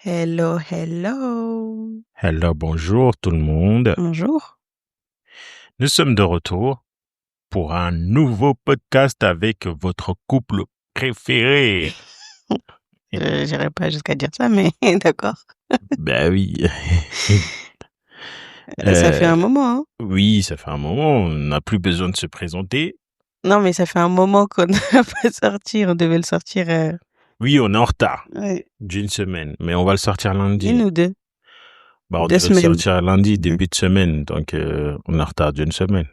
Hello, hello. Hello, bonjour tout le monde. Bonjour. Nous sommes de retour pour un nouveau podcast avec votre couple préféré. J'irai pas jusqu'à dire ça, mais d'accord. Ben oui. Ça fait un moment, hein. Oui, ça fait un moment. On n'a plus besoin de se présenter. Non, mais ça fait un moment qu'on n'a pas sorti. On devait le sortir. Oui, on est en retard Ouais. d'une semaine, mais on va le sortir lundi. Une ou deux. Bah, on 2 devait le semaines. sortir lundi, début de semaine, donc on est en retard d'une semaine.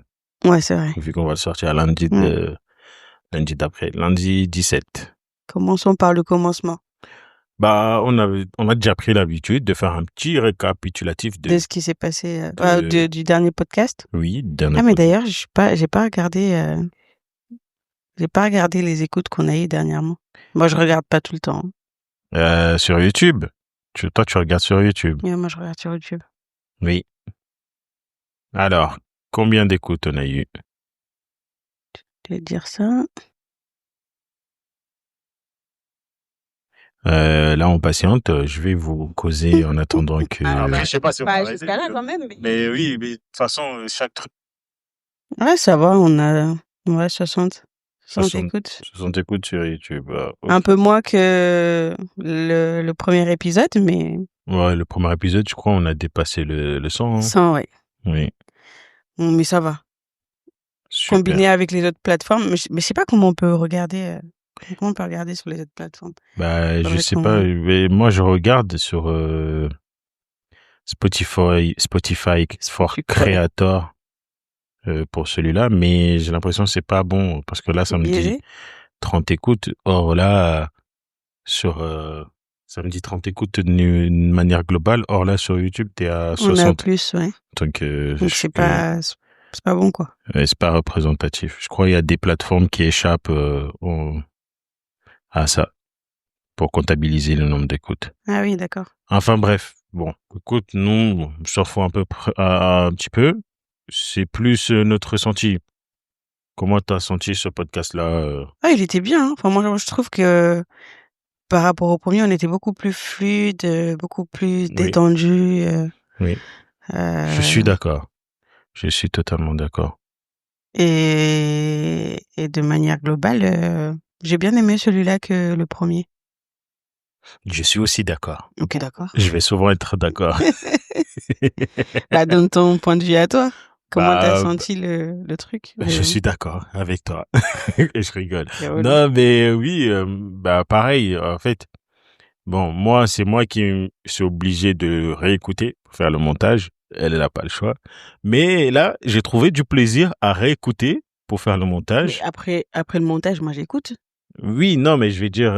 Ouais, c'est vrai. Vu qu'on va le sortir lundi, lundi d'après, lundi 17. Commençons par le commencement. Bah, on a déjà pris l'habitude de faire un petit récapitulatif De ce qui s'est passé de- du dernier podcast. Oui, dernier Ah, mais podcast. d'ailleurs, j'ai pas regardé. J'ai pas regardé les écoutes qu'on a eues dernièrement. Moi, je regarde pas tout le temps, hein. Sur YouTube. Toi, tu regardes sur YouTube. Ouais, moi, je regarde sur YouTube. Oui. Alors, combien d'écoutes on a eu? Je vais dire ça. Là, on patiente. Je vais vous causer en attendant que... Je sais pas si on Bah, va jusqu'à là, quand même. Mais oui, mais de toute façon, chaque truc. Ouais, ça va, on a 60 60 écoutes. 60 écoutes sur YouTube. Un peu moins que le premier épisode, mais Ouais, le premier épisode, je crois, on a dépassé le 100. Hein. 100, ouais. Oui, Bon, mais ça va. super. Combiné avec les autres plateformes, mais je sais pas comment on peut regarder. Comment on peut regarder sur les autres plateformes. Bah, je Faudrait sais qu'on- pas, mais moi, je regarde sur Spotify for Tu Creator pour celui-là, mais j'ai l'impression que c'est pas bon parce que là, ça me dit biaisé. 30 écoutes. Or là, ça me dit 30 écoutes d'une manière globale. Or là, sur YouTube, t'es à On a 60. plus, ouais. Donc, Donc c'est pas bon, quoi. c'est pas représentatif. Je crois qu'il y a des plateformes qui échappent à ça pour comptabiliser le nombre d'écoutes. Ah oui, d'accord. Enfin bref, bon, écoute, nous, on s'en fout un petit peu. C'est plus notre ressenti. Comment t'as senti ce podcast-là Ah, il était bien, hein. Enfin, moi, je trouve que par rapport au premier, on était beaucoup plus fluide, beaucoup plus détendu. Oui. Je suis d'accord. Je suis totalement d'accord. Et de manière globale, j'ai bien aimé celui-là que le premier. Je suis aussi d'accord. Ok, d'accord. Je vais souvent être d'accord. Bah, donne ton point de vue à toi. Comment t'as Bah, senti le truc? Je suis d'accord avec toi. Et je rigole. Ouais. Non, mais oui, bah pareil, en fait. Bon, moi, c'est moi qui suis obligé de réécouter pour faire le montage. Elle n'a pas le choix. Mais là, j'ai trouvé du plaisir à réécouter pour faire le Mais montage. après le montage, moi, j'écoute. Oui, non, mais je vais dire...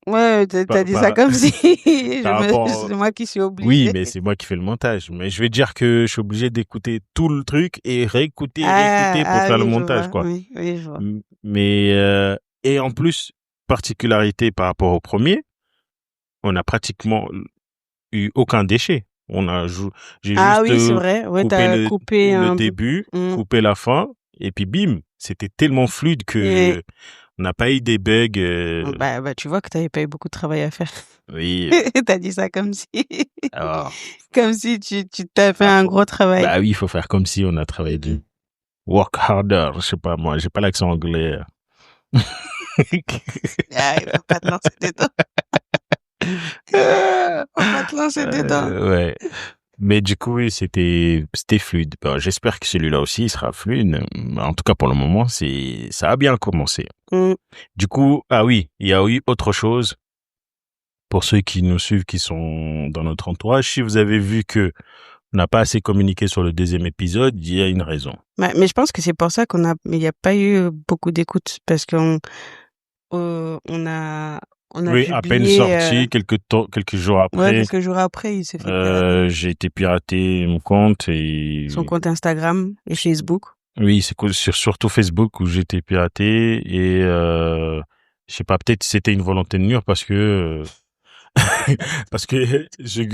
Ouais, t'as dit ça comme si c'est moi qui suis obligée. Oui, mais c'est moi qui fais le montage. Mais je vais dire que je suis obligé d'écouter tout le truc et réécouter pour faire le oui, je montage, vois. quoi. Oui, je vois. Mais et en plus, particularité par rapport au premier, on n'a pratiquement eu aucun déchet. J'ai Ah juste oui, c'est vrai. Ouais, coupé t'as coupé le un peu. début, coupé la fin, et puis bim, c'était tellement fluide que on n'a pas eu des bugs. Bah, tu vois que t'avais pas eu beaucoup de travail à faire. Oui. T'as dit ça comme si, Alors, comme si tu t'as fait un gros travail. Bah oui, il faut faire comme si on a travaillé du work harder. Je sais pas, moi, j'ai pas l'accent anglais. Ah, il faut pas te lancer dedans. Faut pas te lancer dedans. Ouais. Mais du coup, oui, c'était fluide. Bon, j'espère que celui-là aussi il sera fluide. En tout cas, pour le moment, ça a bien commencé. Du coup, ah oui, il y a eu autre chose. Pour ceux qui nous suivent, qui sont dans notre entourage, si vous avez vu que on n'a pas assez communiqué sur le deuxième épisode, il y a une raison. Mais je pense que c'est pour ça il n'y a pas eu beaucoup d'écoute parce qu'on a Oui, publié, à peine sorti, quelques jours après. Ouais, quelques jours après, il s'est fait pirater. J'ai été piraté mon compte et... Son compte Instagram et Facebook. Oui, c'est surtout Facebook où j'ai été piraté et je sais pas, peut-être c'était une volonté de nuire parce que ceux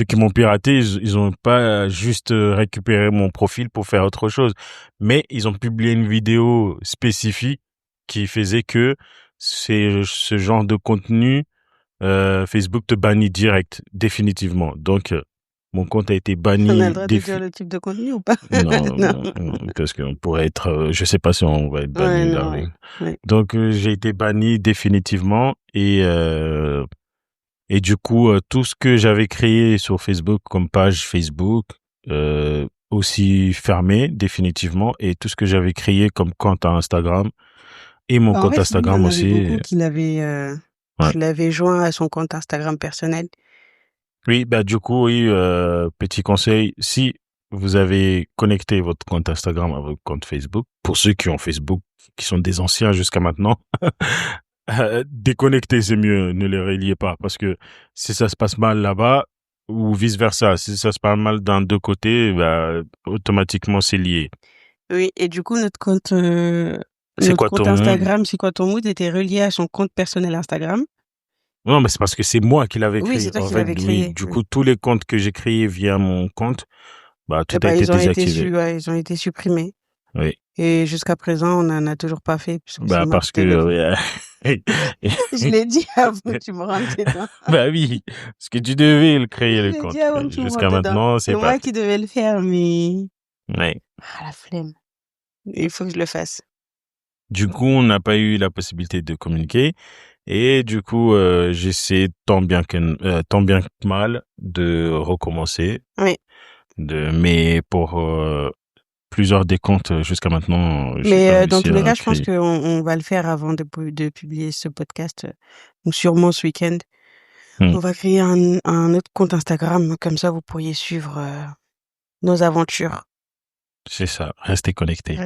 qui m'ont piraté, ils ont pas juste récupéré mon profil pour faire autre chose, mais ils ont publié une vidéo spécifique qui faisait que c'est ce genre de contenu Facebook te bannit direct, définitivement. Donc, mon compte a été banni. On a le droit de dire le type de contenu ou pas? Non, parce qu'on pourrait être, je sais pas si on va être banni là. Ouais. Donc, j'ai été banni définitivement et du coup, tout ce que j'avais créé sur Facebook comme page Facebook, aussi fermé définitivement, et tout ce que j'avais créé comme compte à Instagram et mon compte Instagram aussi. Il y en avait beaucoup qui l'avaient joint à son compte Instagram personnel. Oui, du coup, oui, petit conseil, si vous avez connecté votre compte Instagram à votre compte Facebook, pour ceux qui ont Facebook, qui sont des anciens jusqu'à maintenant, déconnecter, c'est mieux, ne les reliez pas, parce que si ça se passe mal là-bas, ou vice-versa, si ça se passe mal d'un deux côtés, automatiquement c'est lié. Oui, et du coup, notre compte Instagram, C'est quoi ton mood, était relié à son compte personnel Instagram. Non, mais c'est parce que c'est moi qui l'avais créé. Oui, c'est toi qui l'avais créé. Du coup, tous les comptes que j'ai créés via mon compte, tout a été désactivé. Ils ont été supprimés. Oui. Et jusqu'à présent, on n'en a toujours pas fait. Parce que... Je l'ai dit avant que tu me rentres dedans. Oui, parce que tu devais le créer, le compte. Jusqu'à maintenant, c'est moi qui devais le faire, mais... Oui. La flemme. Il faut que je le fasse. Du coup, on n'a pas eu la possibilité de communiquer. Et du coup, j'essaie tant bien que mal de recommencer. Oui. Mais pour plusieurs des comptes jusqu'à maintenant, mais dans tous les cas, je pense qu'on va le faire avant de publier ce podcast. Donc sûrement ce week-end. On va créer un autre compte Instagram. Comme ça, vous pourriez suivre nos aventures. C'est ça. Restez connectés.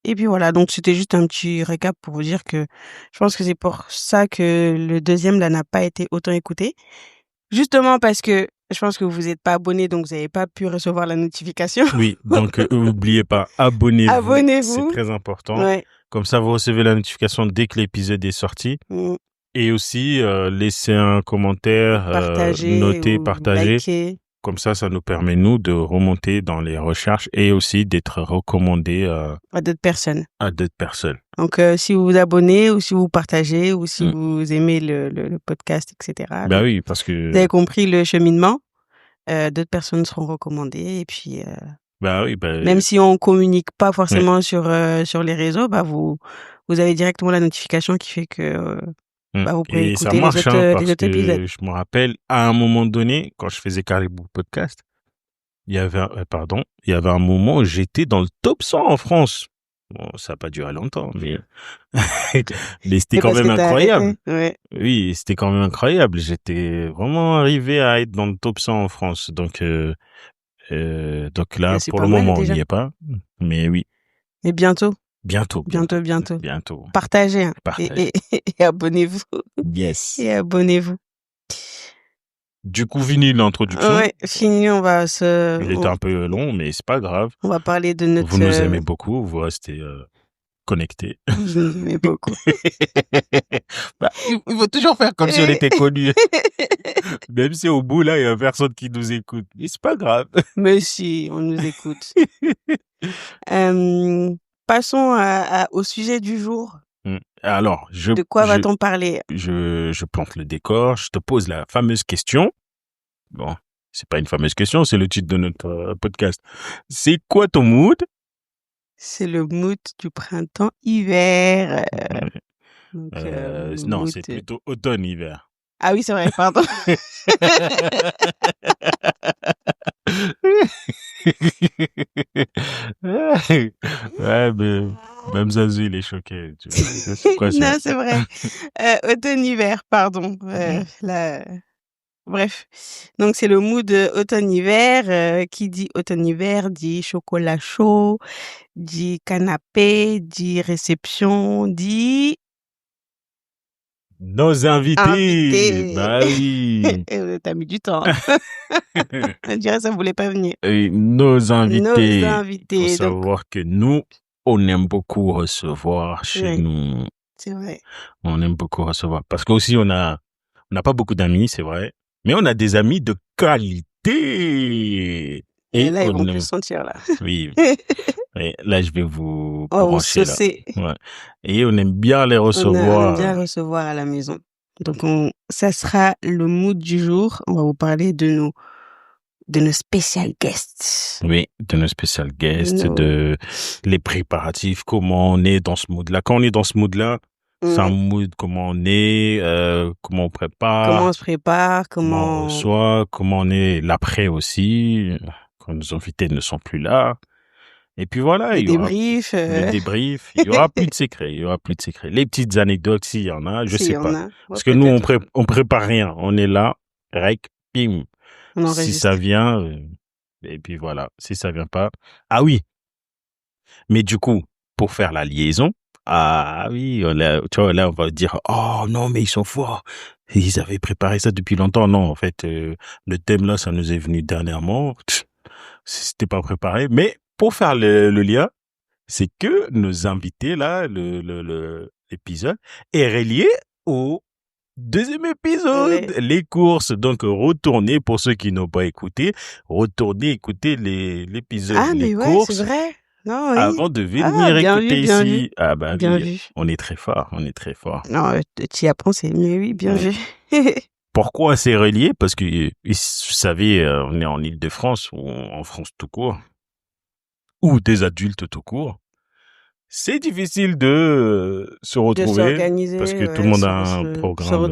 Et puis voilà, donc c'était juste un petit récap pour vous dire que je pense que c'est pour ça que le deuxième là n'a pas été autant écouté. Justement parce que je pense que vous n'êtes pas abonné, donc vous n'avez pas pu recevoir la notification. Oui, donc n'oubliez pas, abonnez-vous. Abonnez-vous. C'est très important. Ouais. Comme ça, vous recevez la notification dès que l'épisode est sorti. Et aussi, laissez un commentaire, partager, liker. Comme ça nous permet, nous, de remonter dans les recherches et aussi d'être recommandés à d'autres personnes. Donc, si vous vous abonnez ou si vous partagez ou si vous aimez le podcast, etc. Oui, parce que... Vous avez compris le cheminement. D'autres personnes seront recommandées et puis... même si on communique pas forcément sur les réseaux, vous avez directement la notification qui fait que... vous pouvez écouter les autres épisodes. Je me rappelle, à un moment donné, quand je faisais Caribou Podcast, il y avait un moment où j'étais dans le top 100 en France. Bon, ça n'a pas duré longtemps, mais c'était quand même incroyable. Oui, c'était quand même incroyable. J'étais vraiment arrivé à être dans le top 100 en France. Donc là, pour le moment, on n'y est pas. Mais oui. Mais bientôt. Bientôt. Partagez. Et abonnez-vous. Yes. Et abonnez-vous. Du coup, fini l'introduction. Ouais, fini, on va se... Il était un peu long, mais c'est pas grave. On va parler de notre... Vous nous aimez beaucoup, vous restez connectés. Vous nous aimez beaucoup. Il faut toujours faire comme si on était connus. Même si au bout, là, il y a personne qui nous écoute. Mais c'est pas grave. Mais si, on nous écoute. Passons au sujet du jour. Alors, de quoi va-t-on parler? Je plante le décor, je te pose la fameuse question. Bon, c'est pas une fameuse question, c'est le titre de notre podcast. C'est quoi ton mood? C'est le mood du printemps-hiver. Non, c'est plutôt automne-hiver. Ah oui, c'est vrai, pardon. Ouais, mais même Zazu, il est choqué. Tu vois. C'est quoi, non, c'est vrai. Automne-hiver, pardon. Bref. Donc, c'est le mood automne-hiver. Qui dit automne-hiver dit chocolat chaud, dit canapé, dit réception, dit... Nos invités. Bah oui. T'as mis du temps. On dirait que ça voulait pas venir. Nos invités. Faut savoir que nous, on aime beaucoup recevoir chez nous. C'est vrai. On aime beaucoup recevoir. Parce qu'aussi, on n'a pas beaucoup d'amis, c'est vrai. Mais on a des amis de qualité. Et là, ils vont plus sentir, là. Oui. Et là, je vais vous brancher, là. Ouais. Et on aime bien les recevoir. On aime bien recevoir à la maison. Donc, ça sera le mood du jour. On va vous parler de nos special guests. Oui, de nos special guests, de les préparatifs, comment on est dans ce mood-là. Quand on est dans ce mood-là, c'est un mood, comment on est, comment on prépare. Comment on se prépare, comment on reçoit, comment on est l'après aussi, quand nos invités ne sont plus là. Et puis voilà, il y aura le débrief. Il y aura plus de secrets. Les petites anecdotes, s'il y en a, je sais pas. Parce que nous, on prépare rien. On est là, rec, pim. Si ça vient, et puis voilà. Si ça vient pas. Ah oui. Mais du coup, pour faire la liaison, ah oui, tu vois, là, on va dire, oh non, mais ils sont forts. Ils avaient préparé ça depuis longtemps. Non, en fait, le thème là, ça nous est venu dernièrement. C'était pas préparé. Mais pour faire le lien, c'est que nos invités là, l'épisode est relié au deuxième épisode, les courses. Donc, retournez, pour ceux qui n'ont pas écouté, retournez écouter l'épisode les courses. C'est vrai. Non, oui. Avant de venir écouter ici. Ah bah bien vu. On est très fort, Non, tu y apprends, c'est mieux, oui, bien vu. Pourquoi c'est relié? Parce que, vous savez, on est en Île-de-France ou en France tout court, ou des adultes tout court. C'est difficile de se retrouver parce que tout le monde a un programme,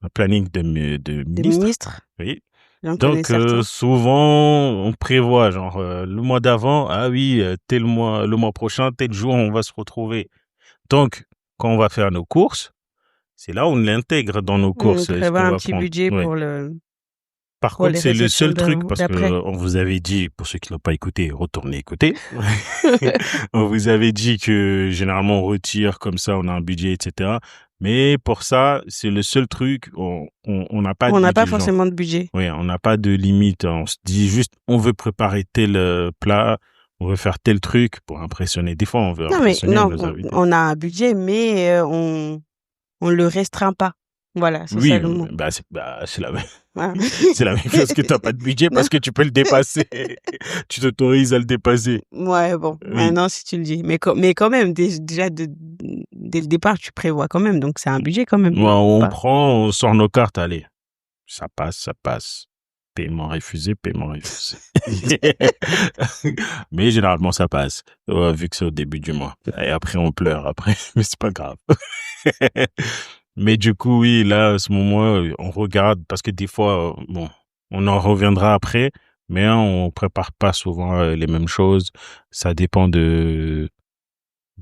un planning de ministres. Oui. Donc souvent on prévoit genre le mois d'avant, ah oui, le mois prochain, tel jour on va se retrouver. Donc quand on va faire nos courses, c'est là où on l'intègre dans nos courses. On prévoit un petit budget pour le. Par contre, c'est le seul truc, parce qu'on vous avait dit, pour ceux qui n'ont pas écouté, retournez écouter. On vous avait dit que généralement on retire comme ça, on a un budget, etc. Mais pour ça, c'est le seul truc, on n'a pas de budget. On n'a pas forcément de budget. Oui, on n'a pas de limite. On se dit juste, on veut préparer tel plat, on veut faire tel truc pour impressionner. Des fois, on veut impressionner nos invités. On a un budget, mais on le restreint pas. Voilà, c'est ça le mot. C'est la même. C'est la même chose que t'as pas de budget parce que tu peux le dépasser. Tu t'autorises à le dépasser. Ouais, bon. Oui. Maintenant, si tu le dis. Mais quand même, déjà, dès le départ, tu prévois quand même. Donc, c'est un budget quand même. Ouais, on sort nos cartes, allez. Ça passe. Paiement refusé. Mais généralement, ça passe. Vu que c'est au début du mois. Et après, on pleure après. Mais c'est pas grave. Mais du coup, oui, là, à ce moment, on regarde parce que des fois, on en reviendra après, mais on prépare pas souvent les mêmes choses. Ça dépend de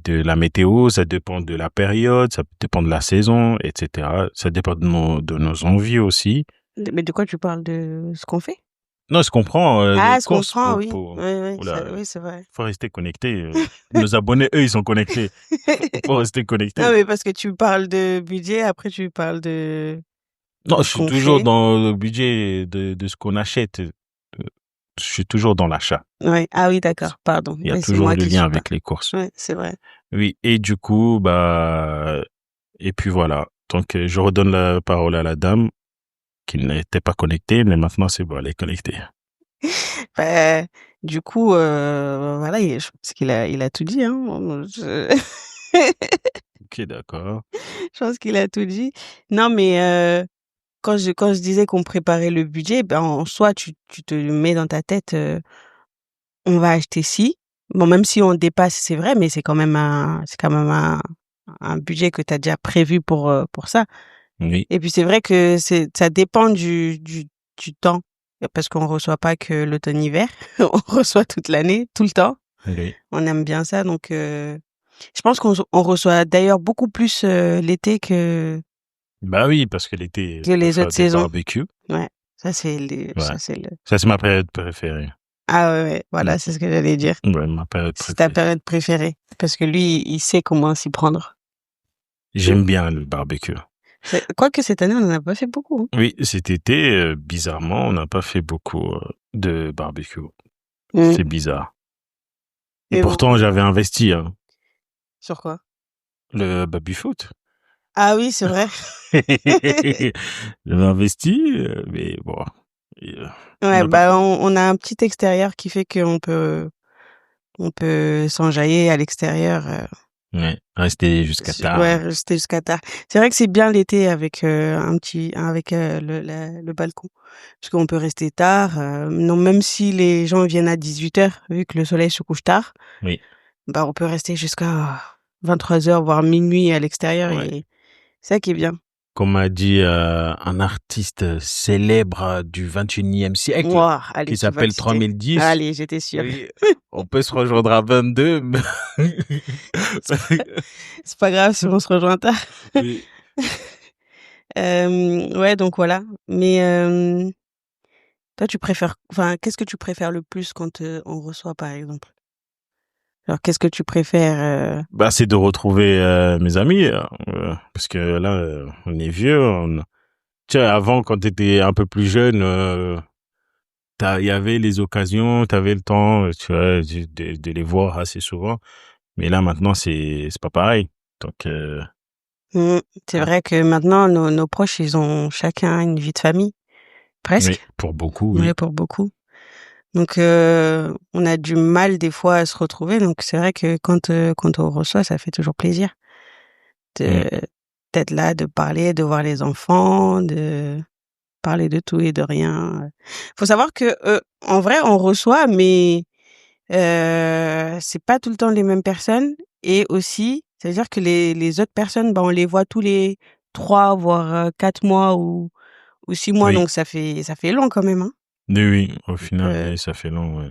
la météo, ça dépend de la période, ça dépend de la saison, etc. Ça dépend de nos envies aussi. Mais de quoi tu parles? De ce qu'on fait? Non, je comprends. Ce qu'on prend, oui. Oui, c'est vrai. Faut rester connecté. Nos abonnés, eux, ils sont connectés. Faut rester connecté. Non, mais parce que tu parles de budget, après tu parles de... Non, je suis toujours dans le budget de ce qu'on achète. Je suis toujours dans l'achat. Ouais. Ah oui, d'accord, pardon. Il y a toujours le lien avec les courses. Oui, c'est vrai. Oui, et du coup, et puis voilà. Donc, je redonne la parole à la dame qui n'était pas connectée, mais maintenant, c'est bon, elle est connectée. Du coup, voilà, je pense qu'il a tout dit. Hein. Ok, d'accord. Je pense qu'il a tout dit. Non, mais quand je disais qu'on préparait le budget, en soi, tu te mets dans ta tête, on va acheter ci. Bon, même si on dépasse, c'est vrai, mais c'est quand même un budget que tu as déjà prévu pour ça. Oui. Et puis c'est vrai que ça dépend du temps, parce qu'on reçoit pas que l'automne-hiver, on reçoit toute l'année, tout le temps. Oui. On aime bien ça, donc je pense qu'on reçoit d'ailleurs beaucoup plus l'été que... Bah oui, parce que l'été, que les autres saisons. Barbecue. Ouais, ça c'est ma période préférée. Ah ouais, voilà, c'est ce que j'allais dire. Ouais, ma période préférée. C'est ta période préférée, parce que lui, il sait comment s'y prendre. J'aime bien le barbecue. Quoique cette année, on n'en a pas fait beaucoup. Hein. Oui, cet été, bizarrement, on n'a pas fait beaucoup de barbecue. C'est bizarre. Et pourtant, j'avais investi. Hein. Sur quoi? Le baby-foot. Ah oui, c'est vrai. J'avais investi, mais bon. Ouais, on a un petit extérieur qui fait qu'on peut s'enjailler à l'extérieur. Ouais, rester jusqu'à tard. Ouais, rester jusqu'à tard. C'est vrai que c'est bien l'été avec le balcon, parce qu'on peut rester tard. Non, même si les gens viennent à 18h, vu que le soleil se couche tard, Oui. bah on peut rester jusqu'à 23h, voire minuit à l'extérieur, et c'est ça qui est bien. Comme a dit un artiste célèbre du 21e siècle, Allez, qui s'appelle 3010. Allez, j'étais sûre. Oui, on peut se rejoindre à 22. C'est pas grave si on se rejoint tard. Oui. Ouais, donc voilà. Mais toi, qu'est-ce que tu préfères le plus quand on reçoit, par exemple? Alors, qu'est-ce que tu préfères Bah, c'est de retrouver mes amis, parce que là, on est vieux. Tu sais, avant, quand t'étais un peu plus jeune, il y avait les occasions, t'avais le temps, tu vois, de les voir assez souvent. Mais là, maintenant, c'est pas pareil. Donc, c'est vrai que maintenant, nos proches, ils ont chacun une vie de famille, presque. oui, pour beaucoup, oui. Ouais, pour beaucoup. Donc, on a du mal des fois à se retrouver. Donc, c'est vrai que quand on reçoit, ça fait toujours plaisir d'être là, de parler, de voir les enfants, de parler de tout et de rien. Faut savoir que en vrai, on reçoit, mais c'est pas tout le temps les mêmes personnes. Et aussi, c'est-à-dire que les autres personnes, on les voit tous les 3 voire 4 mois ou 6 mois. Oui. Donc ça fait long quand même, hein. Oui, au final, oui, ça fait long, ouais.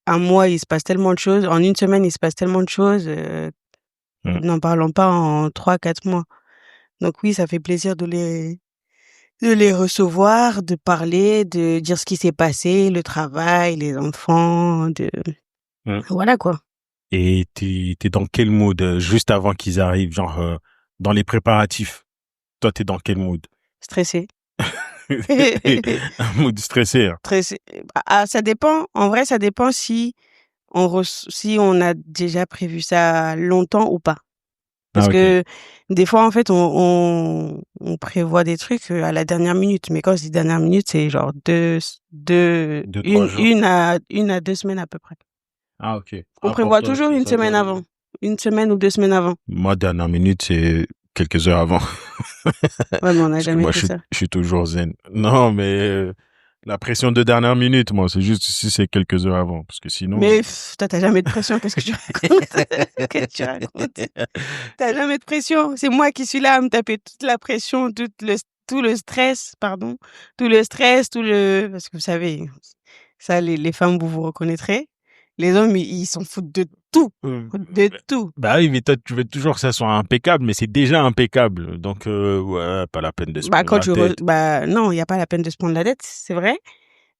Un mois, il se passe tellement de choses. En une semaine, il se passe tellement de choses. N'en parlons pas en 3-4 mois. Donc oui, ça fait plaisir de les recevoir, de parler, de dire ce qui s'est passé, le travail, les enfants, voilà quoi. Et t'es dans quel mood juste avant qu'ils arrivent, genre dans les préparatifs? Toi, t'es dans quel mood? Stressé. Un mood stressé. Hein. Stressé. Ça dépend. En vrai, ça dépend si on a déjà prévu ça longtemps ou pas. Parce que des fois, en fait, on prévoit des trucs à la dernière minute. Mais quand je dis dernière minute, c'est genre une à 2 semaines à peu près. Ah, ok. On prévoit toujours une semaine avant. Une semaine ou 2 semaines avant. Moi, dernière minute, c'est quelques heures avant. Ouais, mais on n'a jamais fait ça. Je suis toujours zen. Non, mais la pression de dernière minute, moi, c'est juste si c'est quelques heures avant. Parce que sinon... Mais toi, t'as jamais de pression. Qu'est-ce que tu racontes? Qu'est-ce que tu racontes? T'as jamais de pression. C'est moi qui suis là à me taper toute la pression, tout le stress, pardon. Tout le stress, parce que vous savez, ça, les femmes, vous reconnaîtrez. Les hommes, ils s'en foutent de tout. De tout. Bah oui, mais toi, tu veux toujours que ça soit impeccable, mais c'est déjà impeccable. Donc, ouais, pas la peine de se prendre la tête. Non, il n'y a pas la peine de se prendre la tête, c'est vrai.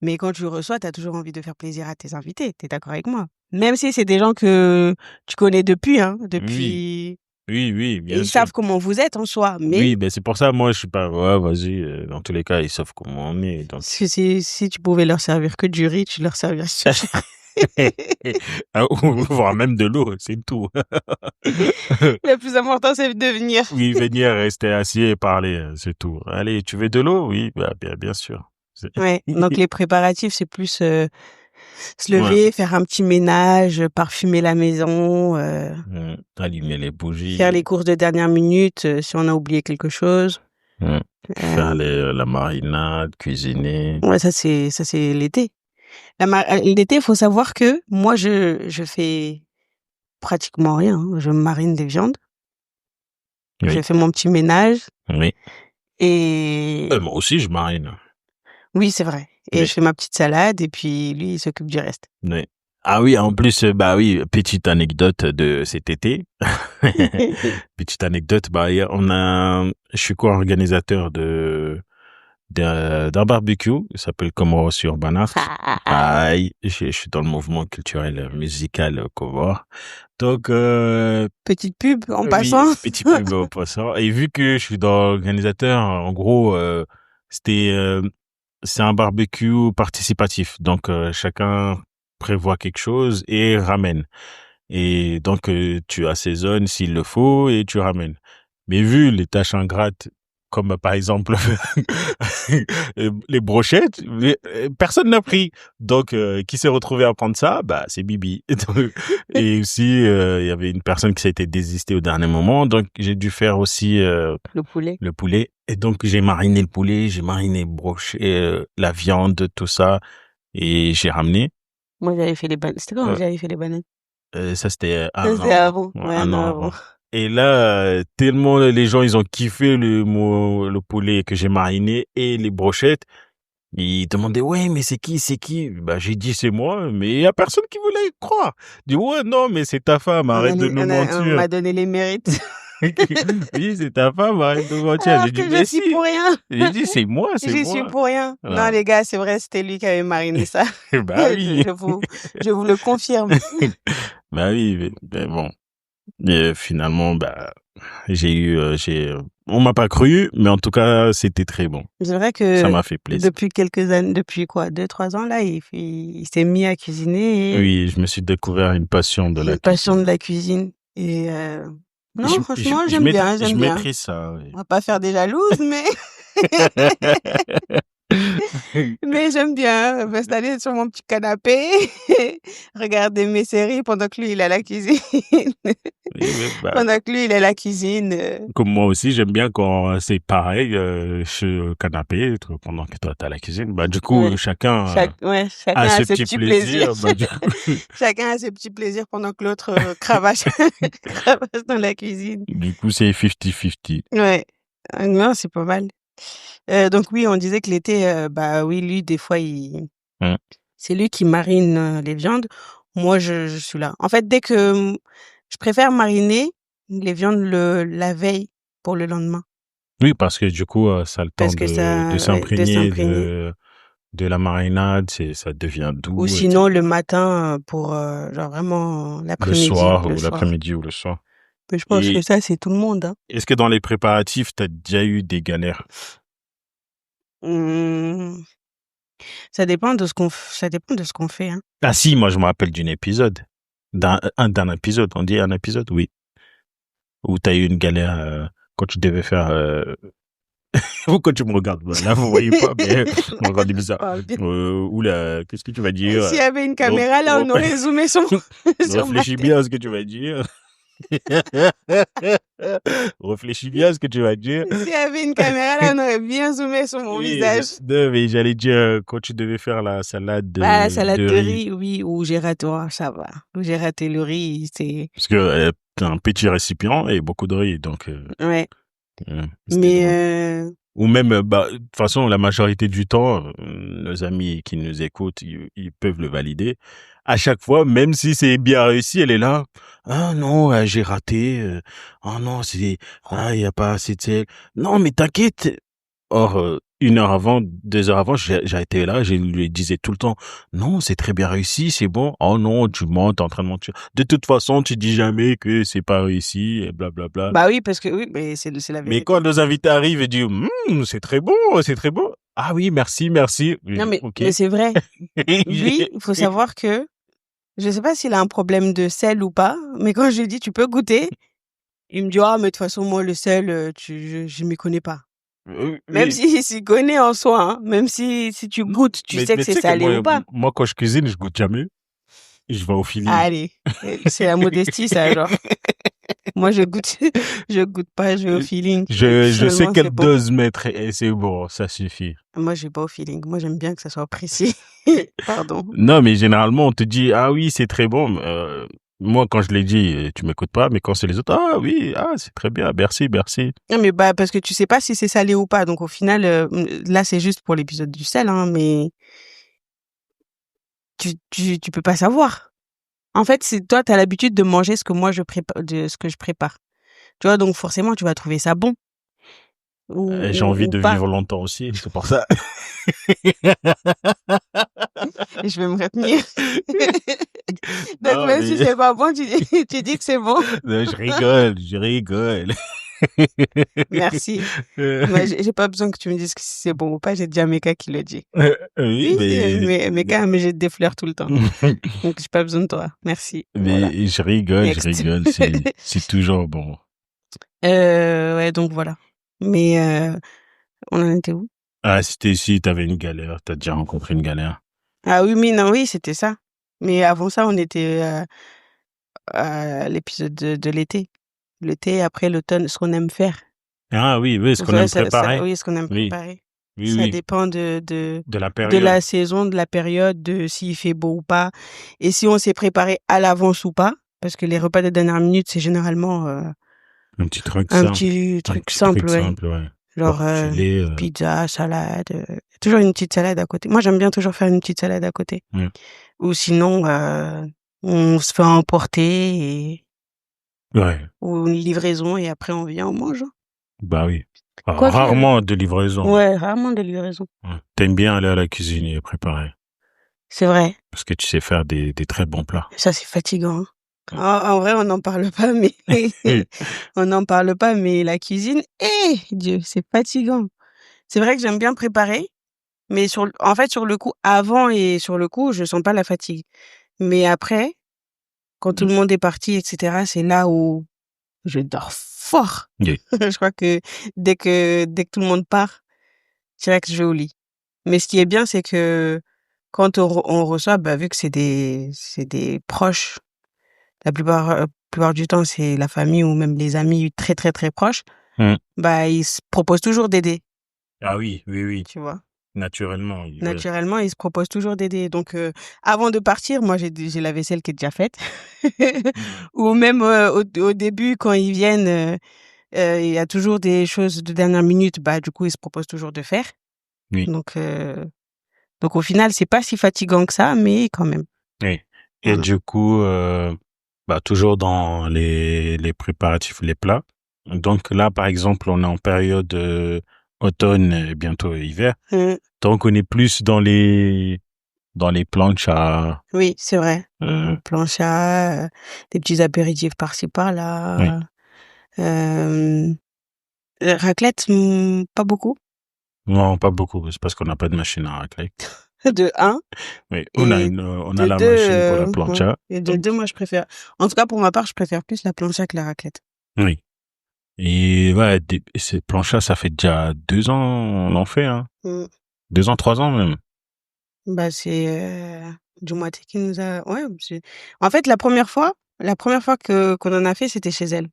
Mais quand tu reçois, tu as toujours envie de faire plaisir à tes invités. Tu es d'accord avec moi? Même si c'est des gens que tu connais depuis, hein, depuis... Oui, bien sûr. Ils savent comment vous êtes en soi, mais... Oui, mais c'est pour ça, moi, je suis pas... Ouais, vas-y, dans tous les cas, ils savent comment on est. Donc... Si tu pouvais leur servir que du riz, tu leur servirais ça. Voire même de l'eau, c'est tout. Le plus important, c'est de venir. Oui, venir, rester assis et parler, c'est tout. Allez, tu veux de l'eau? Oui, bah, bien sûr. Ouais, donc les préparatifs, c'est plus se lever, faire un petit ménage, parfumer la maison, allumer les bougies, faire les courses de dernière minute si on a oublié quelque chose. Faire la marinade, cuisiner. Ouais, ça c'est l'été. L'été, il faut savoir que moi je fais pratiquement rien, hein. Je marine des viandes. Oui. Je fais mon petit ménage. Oui. Et moi aussi je marine. Oui, c'est vrai. Et je fais ma petite salade et puis lui il s'occupe du reste. Oui. Ah oui, en plus, petite anecdote de cet été. Petite anecdote, je suis co-organisateur d'un barbecue, il s'appelle Comores Urban Art. Je suis dans le mouvement culturel musical Comores. Donc, petite pub en passant. Petite pub en passant. Et vu que je suis dans l'organisateur, en gros, c'est un barbecue participatif. Donc, chacun prévoit quelque chose et ramène. Et donc, tu assaisonnes s'il le faut et tu ramènes. Mais vu les tâches ingrates comme par exemple les brochettes, personne n'a pris. Donc, qui s'est retrouvé à prendre ça? Bah, c'est Bibi. Et aussi, il y avait une personne qui s'était désistée au dernier moment. Donc, j'ai dû faire aussi le poulet. Le poulet. Et donc, j'ai mariné le poulet, j'ai mariné la viande, tout ça. Et j'ai ramené. Moi, j'avais fait les bananes. C'était quand j'avais fait les bananes? Ça, c'était avant. Ouais, un an avant. Et là, tellement les gens, ils ont kiffé le poulet que j'ai mariné et les brochettes. Ils demandaient, ouais, mais c'est qui? Bah, j'ai dit, c'est moi, mais il y a personne qui voulait croire. Je dis, ouais, non, mais c'est ta femme, arrête de nous mentir. On m'a donné les mérites. Oui, c'est ta femme, arrête de mentir. Alors que je suis pour rien. J'ai dit, c'est moi. Je suis pour rien. Non, les gars, c'est vrai, c'était lui qui avait mariné ça. Bah oui. Je vous le confirme. Bah oui, mais bon. Et finalement, bah, on m'a pas cru, mais en tout cas, c'était très bon. C'est vrai que ça m'a fait plaisir. Depuis quelques années, depuis 2-3 ans là, il s'est mis à cuisiner. Oui, je me suis découvert une passion de la cuisine. Et non, franchement, j'aime bien. Je maîtrise ça. Oui. On va pas faire des jalouses, mais mais j'aime bien m'installer sur mon petit canapé, regarder mes séries pendant que lui il est à la cuisine. Pendant que lui il est à la cuisine. Comme moi aussi, j'aime bien quand c'est pareil, sur le canapé pendant que toi t'es à la cuisine. Bah du coup, chacun a ses petits plaisirs. Bah, du coup... Chacun a ses petits plaisirs pendant que l'autre cravache dans la cuisine. Du coup, c'est 50-50. Ouais, non, c'est pas mal. Donc oui, on disait que l'été, bah oui, lui, des fois, c'est lui qui marine les viandes. Moi, je suis là. En fait, je préfère mariner les viandes la veille pour le lendemain. Oui, parce que du coup, ça a le temps de s'imprégner de la marinade, ça devient doux. Ou sinon, le matin pour genre vraiment l'après-midi. Le soir ou l'après-midi ou le soir. Mais je pense que ça, c'est tout le monde. Hein. Est-ce que dans les préparatifs, tu as déjà eu des galères? Ça dépend de ce qu'on fait. Hein. Ah si, moi je me rappelle d'un épisode. D'un épisode, on dit un épisode, oui. Où tu as eu une galère quand tu devais faire... Pourquoi tu me regardes? Là, vous voyez pas, mais on me regarde bizarre. Oula, qu'est-ce que tu vas dire? S'il y avait une caméra, là, on aurait zoomé sur Réfléchis bien à ce que tu vas dire. Réfléchis bien à ce que tu vas dire. S'il y avait une caméra, là, on aurait bien zoomé sur mon visage. Non, mais j'allais dire, quand tu devais faire la salade de riz, oui, ou j'ai raté, ça va. Ou j'ai raté le riz, c'est... Parce que t'as un petit récipient et beaucoup de riz, donc... Ouais. Mais... Ou même, de toute façon, la majorité du temps, nos amis qui nous écoutent, ils peuvent le valider. À chaque fois, même si c'est bien réussi, elle est là. Ah non, j'ai raté. Ah non, il y a pas assez de sel. Non, mais t'inquiète. Or, 1 heure avant, 2 heures avant, j'ai été là, je lui disais tout le temps, non, c'est très bien réussi, c'est bon. Oh non, tu mens, t'es en train de mentir. De toute façon, tu dis jamais que c'est pas réussi, et blablabla. Bah oui, parce que oui, mais c'est la vérité. Mais quand nos invités arrivent et disent, c'est très bon, c'est très bon. Ah oui, merci. Non, mais c'est vrai. Lui, il faut savoir que, je sais pas s'il a un problème de sel ou pas, mais quand je lui dis, tu peux goûter, il me dit, mais de toute façon, moi, le sel, je m'y connais pas. Même s'il s'y connaît en soi, hein. Même si tu goûtes, tu sais que c'est salé ou pas. Moi, quand je cuisine, je goûte jamais. Je vais au feeling. Allez, c'est la modestie, ça, genre. Moi, je goûte pas, je vais au feeling. Je sais quelle dose mettre et c'est bon, ça suffit. Moi, je vais pas au feeling. Moi, j'aime bien que ça soit précis. Pardon. Non, mais généralement, on te dit, ah oui, c'est très bon. Moi, quand je l'ai dit, tu m'écoutes pas, mais quand c'est les autres, ah oui, c'est très bien, merci. Non, mais parce que tu sais pas si c'est salé ou pas. Donc, au final, là, c'est juste pour l'épisode du sel, hein, mais tu peux pas savoir. En fait, toi, t'as l'habitude de manger ce que moi je prépare. Tu vois, donc forcément, tu vas trouver ça bon. J'ai envie de vivre longtemps aussi, c'est pour ça. Je vais me retenir. Donc, même si c'est pas bon, tu dis que c'est bon. Non, je rigole. Merci. Moi, j'ai pas besoin que tu me dises que si c'est bon ou pas, j'ai déjà Meka qui le dit. Oui, mais Meka me jette des fleurs tout le temps. Donc, j'ai pas besoin de toi. Merci. Mais voilà. Je rigole. C'est toujours bon. Ouais, donc voilà. Mais on en était où? Ah, c'était si t'avais une galère, t'as déjà rencontré une galère. Ah oui, mais non, oui, c'était ça. Mais avant ça, on était à l'épisode de l'été. L'été, après l'automne, ce qu'on aime faire. Ah oui, ce qu'on aime préparer. Oui, ce qu'on aime préparer. Oui, ça oui. dépend de la période. De la saison, de la période, de s'il fait beau ou pas. Et si on s'est préparé à l'avance ou pas. Parce que les repas de dernière minute, c'est généralement un petit truc simple, ouais. Genre pizza, salade. Toujours une petite salade à côté. Moi, j'aime bien toujours faire une petite salade à côté. Ou sinon, on se fait emporter ou une livraison et après on vient, on mange. Bah oui. Rarement de livraison. Ouais, rarement de livraison. T'aimes bien aller à la cuisine et préparer. C'est vrai. Parce que tu sais faire des très bons plats. Ça, c'est fatigant. En vrai, on n'en parle pas, mais la cuisine, Dieu, c'est fatigant. C'est vrai que j'aime bien préparer, mais sur le coup, avant et sur le coup, je sens pas la fatigue. Mais après, quand tout le monde est parti, etc., c'est là où je dors fort. Je crois que dès que tout le monde part, direct, je vais au lit. Mais ce qui est bien, c'est que quand on reçoit, vu que c'est des proches, la plupart du temps, c'est la famille ou même les amis très, très, très proches, ils se proposent toujours d'aider. Ah oui. Tu vois? Naturellement. Naturellement, ils se proposent toujours d'aider. Donc, avant de partir, moi, j'ai la vaisselle qui est déjà faite. Ou même au début, quand ils viennent, il y a toujours des choses de dernière minute. Du coup, ils se proposent toujours de faire. Oui. Donc au final, c'est pas si fatigant que ça, mais quand même. Oui. Et du coup, toujours dans les préparatifs, les plats. Donc là, par exemple, on est en période automne et bientôt hiver. Donc on est plus dans les planchas. Oui, c'est vrai. Planchas, des petits apéritifs par-ci par-là. Raclette, pas beaucoup. Non, pas beaucoup. C'est parce qu'on n'a pas de machine à raclette. De 1. Oui, on a la machine pour la plancha. Et de 2, moi, je préfère. En tout cas, pour ma part, je préfère plus la plancha que la raclette. Oui. Et ces planchas, ça fait déjà 2 ans, on en fait, hein. 2 ans, 3 ans même. C'est Djoumaté qui nous a. Ouais. En fait, la première fois qu'on en a fait, c'était chez elle.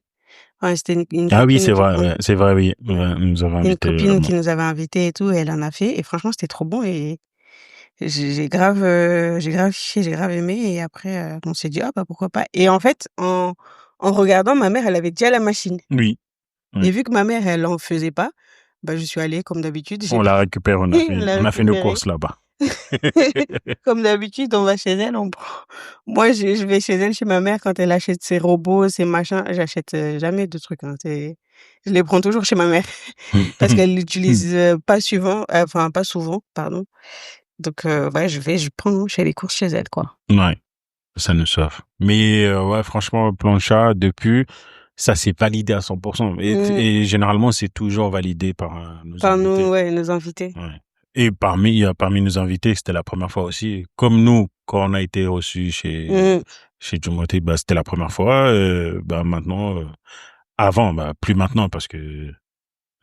Ouais, c'était une Ah oui, c'est vrai, c'est vrai, oui. Nous avons invité. Une copine qui nous avait invités et tout, et elle en a fait. Et franchement, c'était trop bon. Et j'ai grave kiffé, j'ai grave aimé. Et après, on s'est dit, pourquoi pas. Et en fait, en regardant, ma mère, elle avait déjà la machine. Oui. Et vu que ma mère, elle en faisait pas, je suis allée comme d'habitude. On la récupère, on a fait nos courses là-bas. Comme d'habitude, on va chez elle. Moi, je vais chez elle, chez ma mère, quand elle achète ses robots, ses machins. J'achète jamais de trucs. Je les prends toujours chez ma mère parce qu'elle l'utilise pas souvent, pardon. Donc, je prends, je fais les courses chez elle, quoi. Ouais, ça nous sauve. Mais franchement, plancha, depuis, ça s'est validé à 100%. Et généralement, c'est toujours validé par nos invités. Nos invités. Ouais. Et parmi nos invités, c'était la première fois aussi. Comme nous, quand on a été reçus chez Djoumaté, c'était la première fois. Maintenant, avant, plus maintenant parce que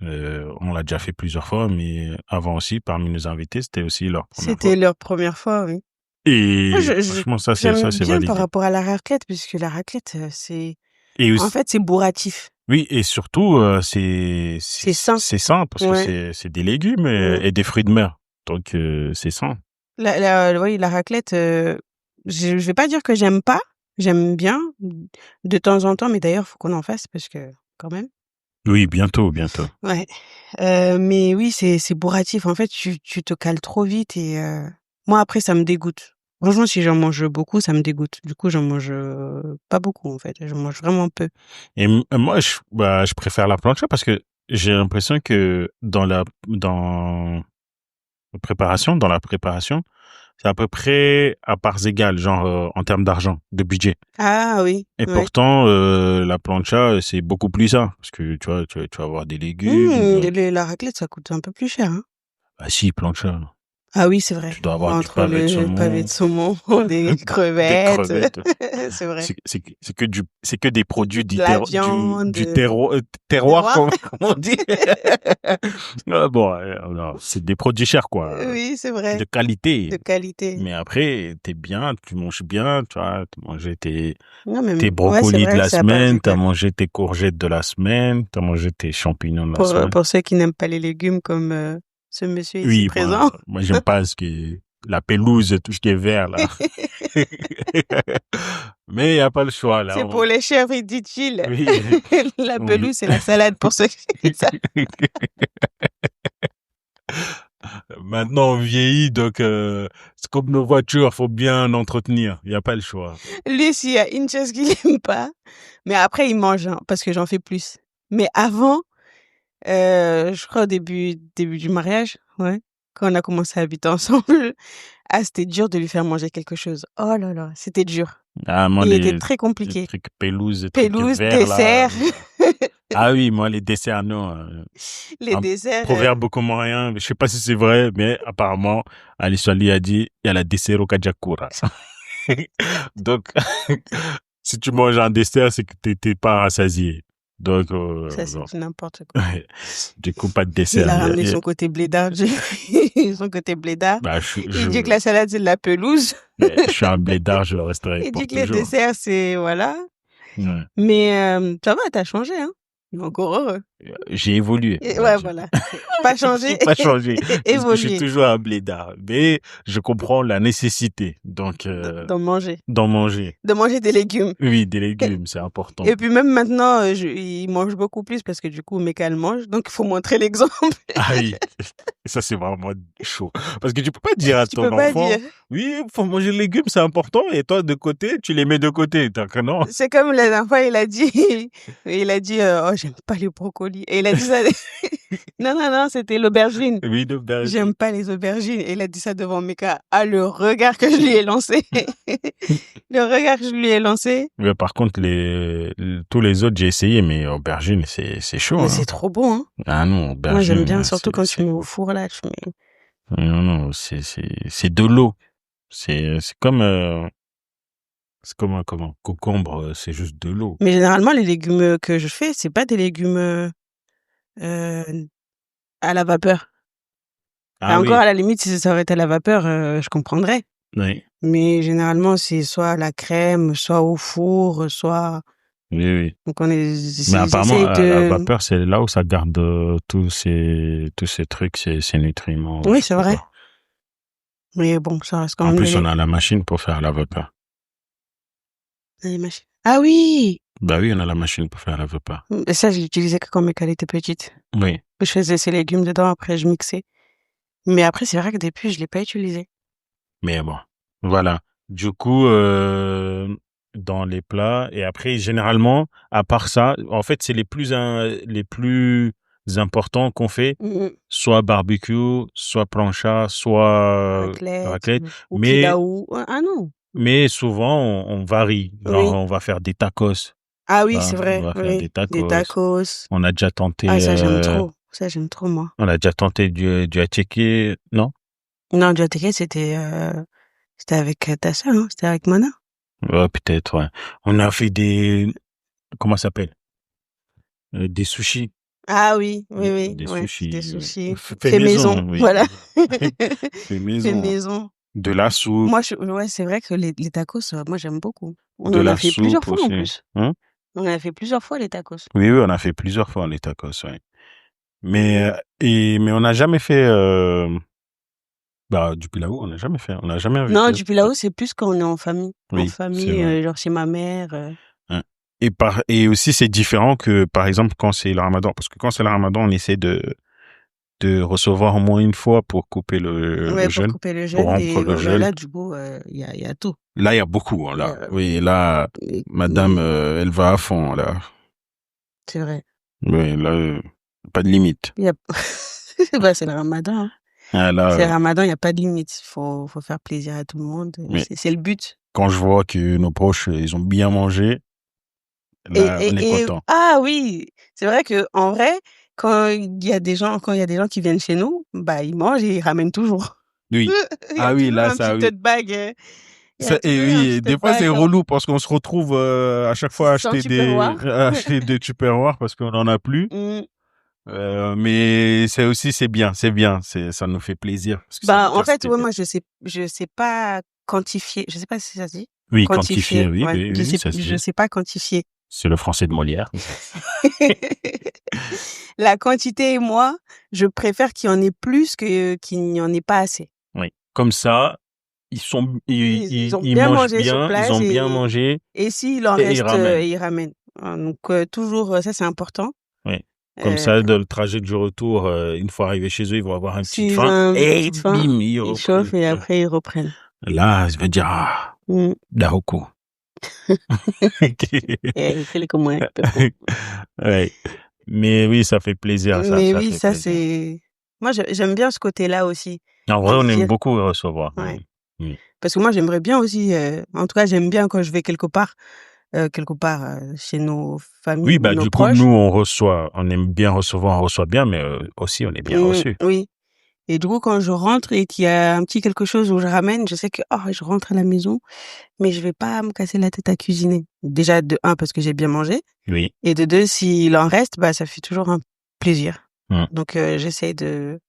on l'a déjà fait plusieurs fois, mais avant aussi, parmi nos invités, c'était aussi leur première fois. C'était leur première fois, oui. Et franchement, ça c'est validé. Par rapport à la raclette, puisque la raclette, en fait, c'est bourratif. Oui, et surtout, c'est sain. C'est sain parce que c'est des légumes et des fruits de mer. Donc, c'est sain. La raclette, je vais pas dire que j'aime pas. J'aime bien de temps en temps, mais d'ailleurs, faut qu'on en fasse parce que quand même. Oui, bientôt. Ouais. Mais oui, c'est bourratif. En fait, tu te cales trop vite et moi après ça me dégoûte. Franchement, si j'en mange beaucoup, ça me dégoûte. Du coup, j'en mange pas beaucoup en fait. J'en mange vraiment peu. Et moi, je préfère la plancha parce que j'ai l'impression que dans la préparation, c'est à peu près à parts égales, genre en termes d'argent, de budget. Ah oui. Et pourtant, la plancha, c'est beaucoup plus ça. Parce que tu vas avoir des légumes. La raclette, ça coûte un peu plus cher. Hein. Ah si, plancha. Ah oui, c'est vrai. Tu dois avoir entre le pavé de saumon, des crevettes. C'est vrai. C'est que des produits de la viande, du terroir, comment on dit. Bon, non, c'est des produits chers, quoi. Oui, c'est vrai. De qualité. De qualité. Mais après, t'es bien, tu manges bien, tu vois, tu manges tes brocolis de la semaine, t'as mangé tes courgettes de la semaine, t'as mangé tes champignons de la semaine. Pour ceux qui n'aiment pas les légumes comme ce monsieur ici présent. Moi j'aime pas la pelouse, tout ce qui est vert, là. Mais il n'y a pas le choix, là. C'est pour les chèvres, dit-il. Oui. La pelouse, c'est la salade pour ceux qui savent. Maintenant, on vieillit, donc c'est comme nos voitures, faut bien entretenir. Il n'y a pas le choix. Lui, s'il y a une chose qu'il n'aime pas, mais après, il mange, parce que j'en fais plus. Mais avant, je crois au début du mariage, ouais, quand on a commencé à habiter ensemble, c'était dur de lui faire manger quelque chose. Oh là là, c'était dur. Il était très compliqué. Les trucs pelouse, dessert. Ah oui, moi, les desserts, non. Les desserts. Proverbe comorien, je sais pas si c'est vrai, mais apparemment, Ali Swali a dit, il y a la dessert au Kajakura. Donc, si tu manges un dessert, c'est que t'es pas rassasié. Donc, ça, c'est n'importe quoi. Du coup, pas de dessert. Il a ramené son côté blédard. Son côté blédard. Il dit que la salade, c'est de la pelouse. Je suis un blédard, je le resterai il pour dit que toujours. les desserts, c'est, voilà. Ouais. Mais ça va, t'as changé, hein. Encore heureux. J'ai évolué. Ouais, voilà. Pas changé. Pas changé. Évolué. Je suis toujours un blédard. Mais je comprends la nécessité. Donc, d'en manger. De manger des légumes. Oui, des légumes, c'est important. Et puis même maintenant, il mange beaucoup plus parce que du coup, Meka mange. Donc, il faut montrer l'exemple. Ah oui. Ça, c'est vraiment chaud. Parce que tu peux pas dire à ton enfant, oui, il faut manger les légumes, c'est important. Et toi, de côté, tu les mets de côté. Donc, non. C'est comme la dernière fois, il a dit, oh, j'aime pas les brocolis. Et il a dit ça. Non, c'était l'aubergine. Oui, l'aubergine. J'aime pas les aubergines. Et il a dit ça devant Meka. Ah, le regard que je lui ai lancé. Mais par contre, tous les autres, j'ai essayé, mais aubergine, c'est chaud. Mais c'est trop bon, hein. Ah non, aubergine. Moi, j'aime bien, surtout quand tu mets au four, là, tu mets. Non, c'est de l'eau. C'est comme, comment? Concombre, c'est juste de l'eau. Mais généralement, les légumes que je fais, c'est pas des légumes, à la vapeur. Ah oui. Encore, à la limite, si ça aurait été à la vapeur, je comprendrais. Oui. Mais généralement, c'est soit à la crème, soit au four, soit... Oui. Donc, mais apparemment, la vapeur, c'est là où ça garde tous ces trucs, ces nutriments. Oui, c'est vrai. Mais bon, ça reste quand même... En plus, on a la machine pour faire la vapeur. Les machines. Ah oui! Bah oui, on a la machine pour faire la vapeur. Et ça, je l'utilisais que quand Meka était petite. Oui. Je faisais ses légumes dedans, après je mixais. Mais après, c'est vrai que depuis, je l'ai pas utilisé. Mais bon, voilà. Du coup, dans les plats, et après, généralement, à part ça, en fait, c'est les plus importants qu'on fait, soit barbecue, soit plancha, soit raclette. Ou pilaou. Ah non. Mais souvent, on varie. Genre, on va faire des tacos. Ah oui, c'est vrai. On va faire des tacos. On a déjà tenté... Ah, ça, j'aime trop. Ça, j'aime trop, moi. On a déjà tenté du attiéké, non? Non, du attiéké, c'était avec ta sœur, hein? C'était avec Mona. Ouais, peut-être, ouais. On a fait comment ça s'appelle? Des sushis. Ah oui. Des sushis. Des sushis. Fait maison, oui. Voilà. Fait maison. Fait maison. De la soupe. Moi, c'est vrai que les tacos, moi, j'aime beaucoup. On en a fait plusieurs fois, en plus. On en a fait plusieurs fois, les tacos. Oui, on a fait plusieurs fois, les tacos, oui. Mais on n'a jamais fait du pilaou, on n'a jamais fait. On n'a jamais invité. Non, du pilaou, c'est plus quand on est en famille. Oui, en famille, genre chez ma mère. Et aussi, c'est différent que, par exemple, quand c'est le ramadan. Parce que quand c'est le ramadan, on essaie de recevoir au moins une fois pour couper le jeûne. Pour couper le jeûne. Pour rompre le jeûne. Là, du coup, il y a tout. Là, il y a beaucoup. Hein, là. Oui, là, madame, elle va à fond, là. C'est vrai. Oui, là, pas de limite. C'est le ramadan. Hein. Ah, là, c'est le ramadan, il n'y a pas de limite. Faut faire plaisir à tout le monde. C'est le but. Quand je vois que nos proches, ils ont bien mangé, là, on est content. Ah oui, c'est vrai que en vrai, quand il y a des gens qui viennent chez nous, ils mangent et ils ramènent toujours. Oui. Ah oui, là, ça, un petit tote bag. Et oui, des fois, c'est relou parce qu'on se retrouve à chaque fois à acheter des Tupperware parce qu'on en a plus. Mais c'est bien, ça nous fait plaisir. En fait, moi, je sais pas quantifier, je sais pas si ça se dit. Oui, quantifier, oui, ouais. Oui, je sais pas quantifier. C'est le français de Molière. La quantité, moi, je préfère qu'il y en ait plus qu'il n'y en ait pas assez. Oui. Comme ça, ils ont bien mangent mangé bien, sur place. Ils ont bien mangé. Et s'il en reste, ils ramènent. Donc, toujours, ça, c'est important. Oui. Comme ça, dans le trajet du retour, une fois arrivés chez eux, ils vont avoir une petite faim. Et bim, ils chauffent et après, ils reprennent. Là, je vais dire, Dahoko. Fais-le comme moi. Ouais. Mais oui, ça fait plaisir. Mais oui, ça c'est... Moi, j'aime bien ce côté-là aussi. En vrai, on aime beaucoup recevoir. Ouais. Parce que moi, j'aimerais bien aussi... en tout cas, j'aime bien quand je vais quelque part chez nos familles, oui, nos du proches. coup, nous, on aime bien recevoir, on reçoit bien, mais aussi, on est bien reçu. Oui. Et du coup, quand je rentre et qu'il y a un petit quelque chose où je ramène, je sais que je rentre à la maison, mais je vais pas me casser la tête à cuisiner. Déjà, de 1, parce que j'ai bien mangé. Oui. Et de 2, s'il en reste, ça fait toujours un plaisir. Donc, j'essaie de...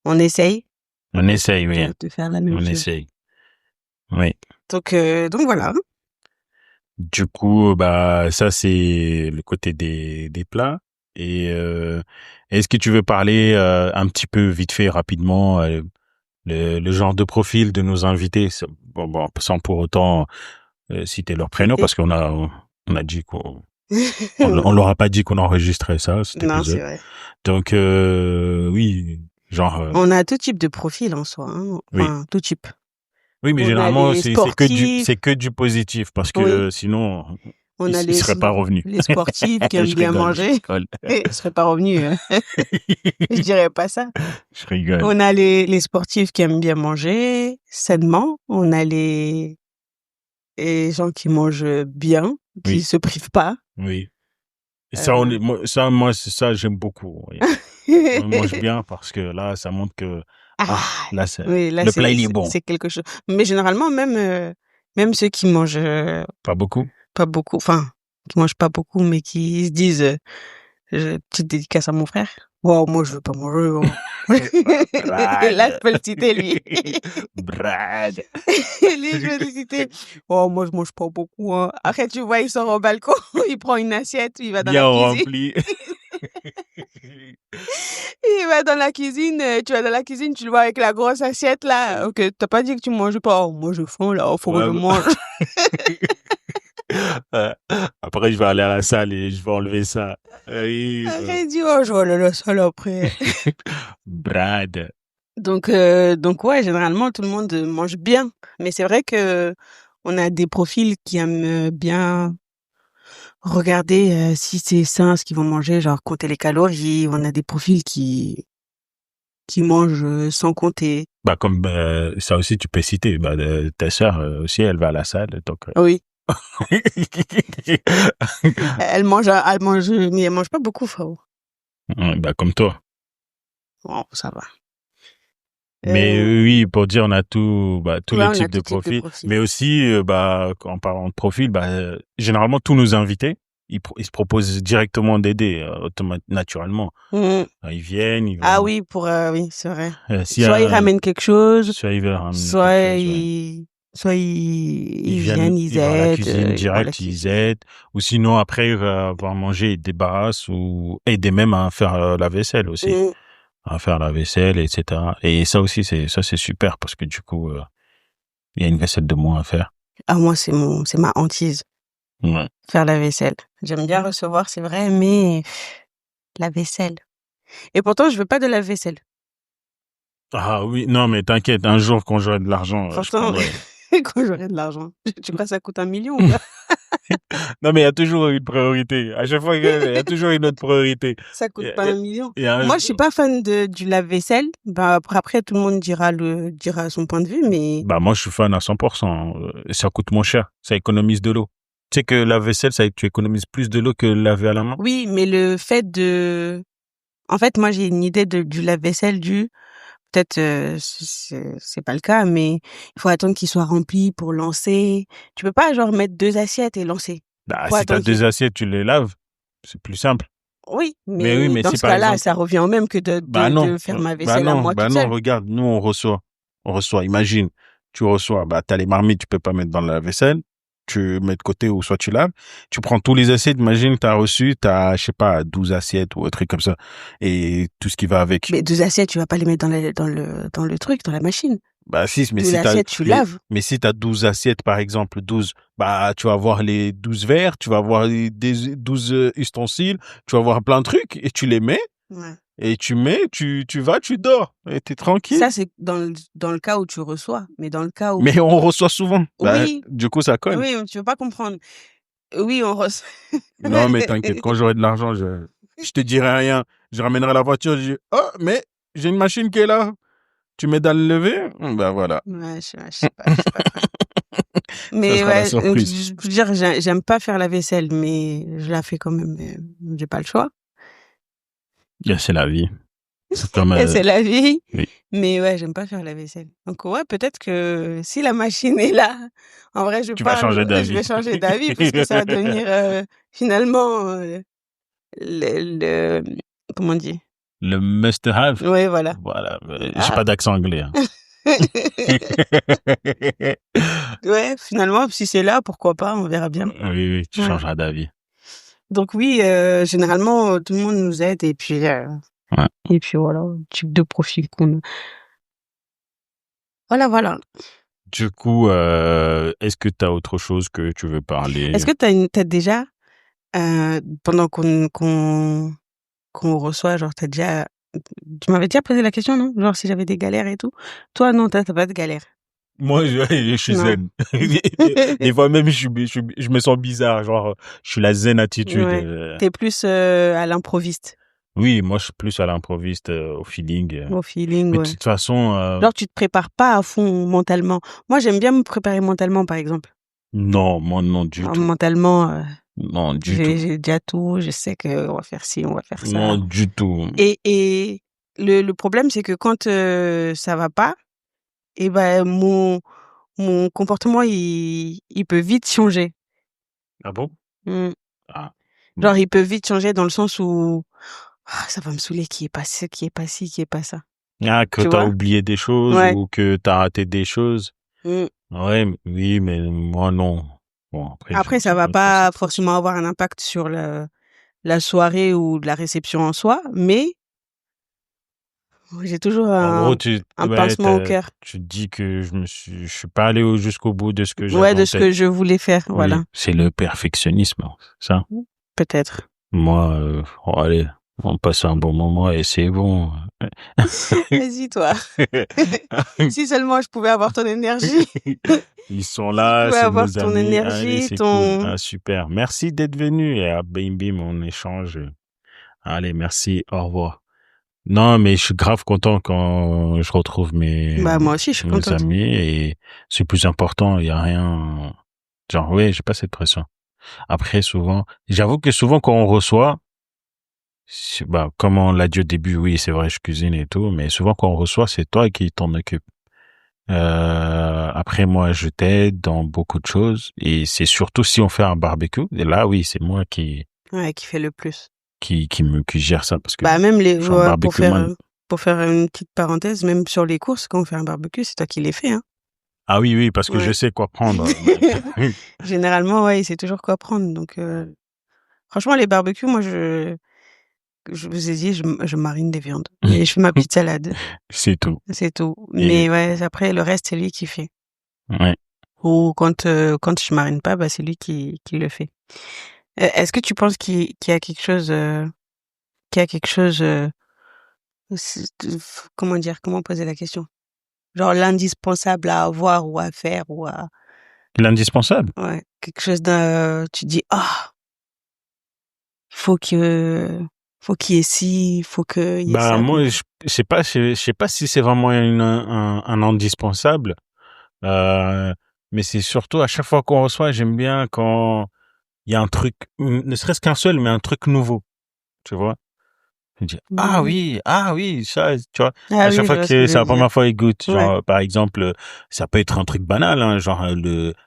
On essaye. On essaye, oui. De faire la même chose. On essaye. Oui. Donc voilà. Du coup, ça, c'est le côté des plats. Et est-ce que tu veux parler un petit peu vite fait, rapidement, le genre de profil de nos invités, sans pour autant citer leur prénom, parce qu'on a dit qu'on on leur a pas dit qu'on enregistrait ça, cet épisode. Non, c'est vrai. Donc oui, genre. On a tout type de profil en soi, hein. Enfin, tout type. Oui, mais généralement c'est que du positif, parce que sinon ils seraient pas revenus. Les sportifs qui aiment bien manger, ils seraient pas revenus. Je dirais pas ça. Je rigole. On a les sportifs qui aiment bien manger sainement. On a les gens qui mangent bien, qui se privent pas. Oui. Et moi, c'est ça, j'aime beaucoup. Oui. On mange bien parce que là, ça montre que là, le plat il est bon. C'est quelque chose. Mais généralement, même ceux qui mangent pas beaucoup, enfin, qui mangent pas beaucoup, mais qui se disent, petite dédicace à mon frère. Wow, moi je veux pas manger. Là, je peux le citer lui. Brad. Lui, je vais le citer. Oh, moi je mange pas beaucoup. Hein. Après, tu vois, il sort au balcon, il prend une assiette, il va dans la cuisine. Il va dans la cuisine, tu vas dans la cuisine, tu le vois avec la grosse assiette là. Ok, t'as pas dit que tu manges pas. Oh, moi j'ai faim là, faut que je mange. Après, je vais aller à la salle et je vais enlever ça. Après, il dit, je vais aller à la salle après. Brad. Donc ouais, généralement, tout le monde mange bien. Mais c'est vrai que on a des profils qui aiment bien regarder si c'est sain ce qu'ils vont manger, genre compter les calories. On a des profils qui mangent sans compter. Comme ça aussi, tu peux citer. Ta sœur aussi, elle va à la salle, donc. Oui. Elle mange, mais elle mange pas beaucoup, frérot. Comme toi. Bon, ça va. Mais oui, pour dire, on a tous les types de profils. Mais aussi, en parlant de profil, généralement, tous nos invités, ils se proposent directement d'aider, naturellement. Ils viennent. Oui, oui, c'est vrai. Soit ils ramènent quelque chose, soit ils viennent, ils aident. À la cuisine direct, ils aident. Ou sinon, après, avoir mangé, ils débarrassent ou aider même à faire la vaisselle aussi. À faire la vaisselle, etc. Et ça aussi, c'est super parce que du coup, il y a une vaisselle de moins à faire. Moi, c'est ma hantise. Ouais. Faire la vaisselle. J'aime bien recevoir, c'est vrai, mais la vaisselle. Et pourtant, je veux pas de la vaisselle. Ah oui, non, mais t'inquiète, un jour quand j'aurai de l'argent, quand j'aurai de l'argent. Tu crois que ça coûte 1 million ou pas? Non, mais il y a toujours une priorité. À chaque fois, il y a toujours une autre priorité. Ça coûte pas 1 million. Moi, je suis pas fan du lave-vaisselle. Après, tout le monde dira son point de vue, mais... moi, je suis fan à 100%. Ça coûte moins cher. Ça économise de l'eau. Tu sais que la vaisselle, tu économises plus de l'eau que laver à la main. Oui, mais le fait de... En fait, moi, j'ai une idée du lave-vaisselle peut-être c'est pas le cas, mais il faut attendre qu'il soit rempli pour lancer. Tu peux pas genre mettre 2 assiettes et lancer. Bah, si t'as 2 assiettes, tu les laves. C'est plus simple. Oui, mais dans si ce par cas-là, exemple... ça revient au même que de faire ma vaisselle à moi toute seule. non, regarde, nous on reçoit. Imagine, tu reçois, t'as les marmites, tu peux pas mettre dans la vaisselle. Tu mets de côté ou soit tu laves. Tu prends tous les assiettes, imagine, t'as reçu, je sais pas, 12 assiettes ou un truc comme ça. Et tout ce qui va avec. Mais 2 assiettes, tu vas pas les mettre dans le truc, dans la machine. Bah, si, mais 12 si assiettes, tu laves. mais si t'as 12 assiettes, par exemple, 12, tu vas avoir les 12 verres, tu vas avoir les 12 ustensiles, tu vas avoir plein de trucs et tu les mets. Ouais. Et tu vas, tu dors. Et t'es tranquille. Ça, c'est dans le cas où tu reçois. Mais dans le cas où... Mais on reçoit souvent. Oui. Du coup, ça colle. Oui, mais tu veux pas comprendre. Oui, on reçoit. Non, mais t'inquiète, quand j'aurai de l'argent, je te dirai rien. Je ramènerai la voiture, je dis, oh, mais j'ai une machine qui est là. Tu m'aides à le lever? Voilà. Ouais, je sais pas. Mais ça sera la surprise. Je veux dire, j'aime pas faire la vaisselle, mais je la fais quand même. J'ai pas le choix. C'est la vie. C'est la vie. Oui. Mais ouais, j'aime pas faire la vaisselle. Donc ouais, peut-être que si la machine est là, en vrai, je vais changer d'avis parce que ça va devenir finalement comment on dit? Le must-have. Oui, voilà. Voilà. J'ai pas d'accent anglais. Hein. Ouais, finalement, si c'est là, pourquoi pas, on verra bien. Oui, tu changeras d'avis. Donc oui, généralement, tout le monde nous aide et puis voilà, type de profil qu'on a. Voilà. Du coup, est-ce que tu as autre chose que tu veux parler? Est-ce que t'as déjà, pendant qu'on reçoit, genre tu m'avais déjà posé la question, non? Genre si j'avais des galères et tout. Toi, non, t'as pas de galère. Moi, je suis zen. Des fois même, je me sens bizarre. Genre, je suis la zen attitude. Ouais. T'es plus à l'improviste. Oui, moi, je suis plus à l'improviste, au feeling. Au feeling, mais ouais. de toute façon... Genre, tu te prépares pas à fond mentalement. Moi, j'aime bien me préparer mentalement, par exemple. Non, moi, non du tout. Mentalement, non, du tout. J'ai déjà tout. Je sais qu'on va faire ci, on va faire ça. Non, du tout. Et le problème, c'est que quand ça va pas, et ben mon comportement, il peut vite changer. Ah bon? Ah. Genre, il peut vite changer dans le sens où ça va me saouler qu'il n'y ait pas ci, qu'il n'y ait pas ci, qu'il n'y ait pas ça. Ah, que t'as oublié des choses ou que t'as raté des choses. Ouais, oui, mais moi, non. Bon, après ça va pas forcément avoir un impact sur la soirée ou la réception en soi, mais j'ai toujours un pincement au cœur. Tu dis que je suis pas allé jusqu'au bout de ce que j'avais en tête. Ce que je voulais faire, oui, voilà. C'est le perfectionnisme, ça. Peut-être. Moi, allez, on passe un bon moment et c'est bon. Vas-y, toi. Si seulement je pouvais avoir ton énergie. Ils sont là, c'est nos ton amis. énergie, Allez, cool. Ah, super. Merci d'être venu et à Bim Bim, on échange. Allez, merci, au revoir. Non, mais je suis grave content quand je retrouve moi aussi, je suis contente. amis et c'est le plus important. Il y a rien, genre, oui, j'ai pas cette pression. Après, j'avoue que souvent quand on reçoit, comme on l'a dit au début, oui, c'est vrai, je cuisine et tout, mais souvent quand on reçoit, c'est toi qui t'en occupes. Après, moi, je t'aide dans beaucoup de choses et c'est surtout si on fait un barbecue. Et là, oui, c'est moi qui fait le plus. Qui gère ça parce que même pour faire une petite parenthèse, même sur les courses, quand on fait un barbecue, c'est toi qui les fais, hein. Ah oui, parce que je sais quoi prendre. Généralement, ouais, il sait toujours quoi prendre. Donc, franchement, les barbecues, moi, je vous ai dit, je marine des viandes et je fais ma petite salade. C'est tout. Mais ouais, après, le reste, c'est lui qui fait. Ouais. Ou quand je marine pas, c'est lui qui le fait. Est-ce que tu penses qu'il y a quelque chose, comment poser la question? Genre l'indispensable à avoir ou à faire ou à... L'indispensable? Ouais, quelque chose tu dis, faut qu'il y ait ci, faut qu'il y ait ça. Moi, je sais pas si c'est vraiment un indispensable, mais c'est surtout à chaque fois qu'on reçoit, j'aime bien quand il y a un truc, ne serait-ce qu'un seul, mais un truc nouveau, tu vois. Je dis, ah oui, ça, tu vois. À chaque fois que c'est la première fois qu'ils goûtent, genre, par exemple, ça peut être un truc banal, hein, genre,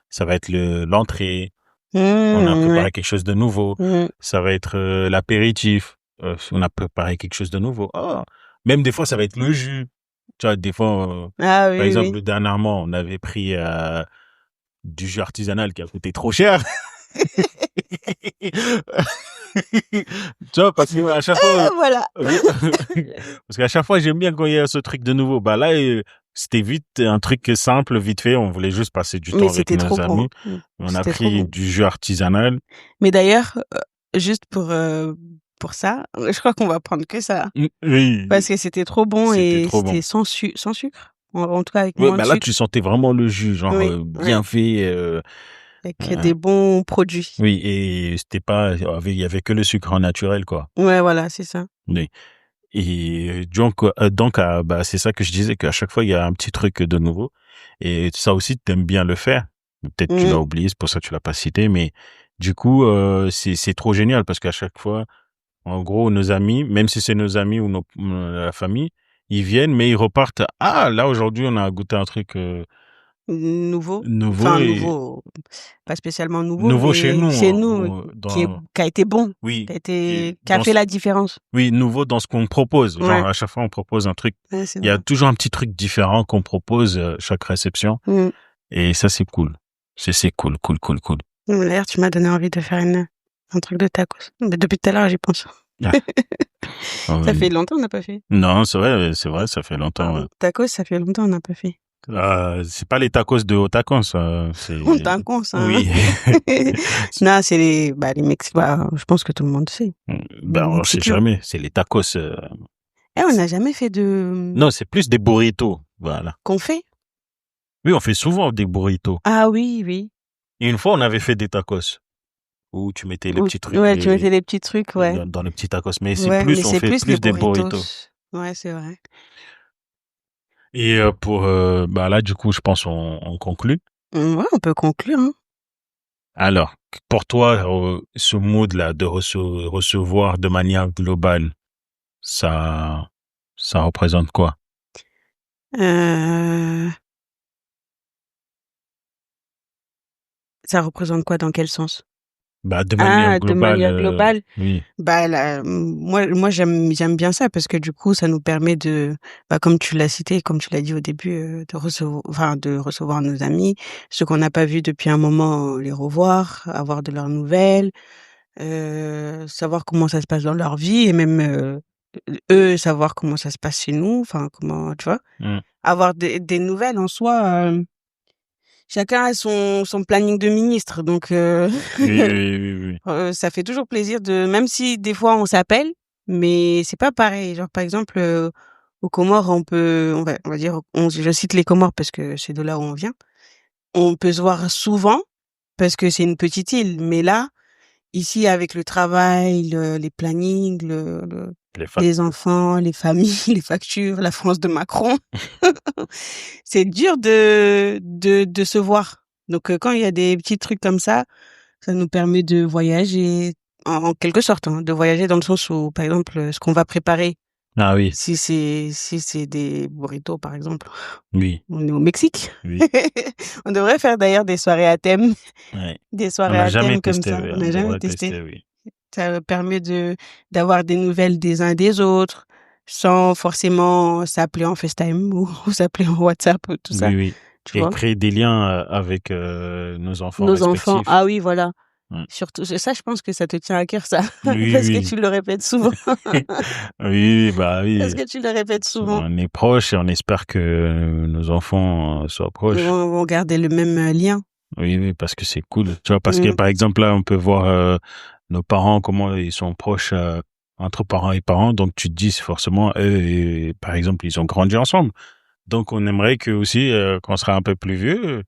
ça va être l'entrée. On a préparé quelque chose de nouveau. Ça va être l'apéritif. On a préparé quelque chose de nouveau. Oh. Même des fois, ça va être le jus. Tu vois, des fois, par exemple, dernièrement, on avait pris du jus artisanal qui a coûté trop cher. Tu vois, parce qu'à chaque fois, voilà. parce qu'à chaque fois, j'aime bien quand il y a ce truc de nouveau. Bah là, c'était vite un truc simple, vite fait. On voulait juste passer du temps avec nos amis. Bon. On a pris du jus artisanal. Mais d'ailleurs, juste pour ça, je crois qu'on va prendre que ça. Oui. Parce que c'était trop bon et c'était sans sucre. En tout cas, avec moins de là, sucre. tu sentais vraiment le jus, genre bien fait. Avec des bons produits. Oui, et c'était pas, il y avait que le sucre naturel, quoi. Ouais, voilà, c'est ça. Oui. Et donc bah, c'est ça que je disais, qu'à chaque fois, il y a un petit truc de nouveau. Et ça aussi, t'aimes bien le faire. Peut-être tu l'as oublié, c'est pour ça que tu l'as pas cité, mais du coup, c'est trop génial parce qu'à chaque fois, en gros, nos amis, même si c'est nos amis ou la famille, ils viennent, mais ils repartent. Ah, là, aujourd'hui, on a goûté un truc, nouveau, pas spécialement nouveau, mais chez nous, qui a été bon, qui a fait la différence. Oui, nouveau dans ce qu'on propose. Genre, à chaque fois, on propose un truc. Il y a toujours un petit truc différent qu'on propose chaque réception. Et ça, c'est cool. C'est cool. D'ailleurs, tu m'as donné envie de faire un truc de tacos. Mais depuis tout à l'heure, j'y pense. Ah. Ça fait longtemps qu'on n'a pas fait. Non, c'est vrai, ça fait longtemps. Tacos, ça fait longtemps qu'on n'a pas fait. C'est pas les tacos de Otacons, c'est... Otacons, hein. Oui. Non, c'est les Mexicains. Je pense que tout le monde sait. On sait jamais. C'est les tacos. On n'a jamais fait de... Non, c'est plus des burritos. Voilà. Qu'on fait? Oui, on fait souvent des burritos. Ah oui. Et une fois, on avait fait des tacos. Où tu mettais les petits trucs. Ouais, tu mettais les petits trucs, ouais. Dans les petits tacos. Mais on fait plus des burritos. Ouais, c'est vrai. Et là, du coup, je pense on conclut. Ouais, on peut conclure. Hein. Alors, pour toi, ce mood-là de recevoir de manière globale, ça représente quoi? Ça représente quoi, dans quel sens? Bah, de manière globale. Oui. Bah, moi, j'aime bien ça parce que du coup, ça nous permet de, comme tu l'as cité, comme tu l'as dit au début, de recevoir nos amis, ceux qu'on n'a pas vus depuis un moment, les revoir, avoir de leurs nouvelles, savoir comment ça se passe dans leur vie et même, eux, savoir comment ça se passe chez nous, enfin, comment, tu vois, avoir des nouvelles en soi, chacun a son planning de ministre, donc oui. Ça fait toujours plaisir même si des fois on s'appelle, mais c'est pas pareil. Genre par exemple aux Comores, on va dire, je cite les Comores parce que c'est de là où on vient. On peut se voir souvent parce que c'est une petite île, mais là, ici avec le travail, les plannings, les enfants, les familles, les factures, la France de Macron, c'est dur de se voir. Donc quand il y a des petits trucs comme ça nous permet de voyager en quelque sorte, hein, de voyager dans le sens où, par exemple, ce qu'on va préparer. Ah oui. Si c'est des burritos, par exemple. Oui. On est au Mexique. Oui. On devrait faire d'ailleurs des soirées à thème. Ouais. Des soirées à thème comme ça. On n'a jamais testé. Oui. Ça permet d'avoir des nouvelles des uns des autres sans forcément s'appeler en FaceTime ou s'appeler en WhatsApp, tout ça. Oui. Et créer des liens avec nos enfants respectifs. Ah oui, voilà. Surtout, ça, je pense que ça te tient à cœur, ça. Oui, parce que tu le répètes souvent. Oui. Parce que tu le répètes souvent. On est proches et on espère que nos enfants soient proches. Vont garder le même lien. Oui, parce que c'est cool. Tu vois, parce que par exemple, là, on peut voir nos parents, comment ils sont proches entre parents et parents. Donc, tu te dis, c'est forcément, eux, par exemple, ils ont grandi ensemble. Donc, on aimerait que aussi, quand on sera un peu plus vieux,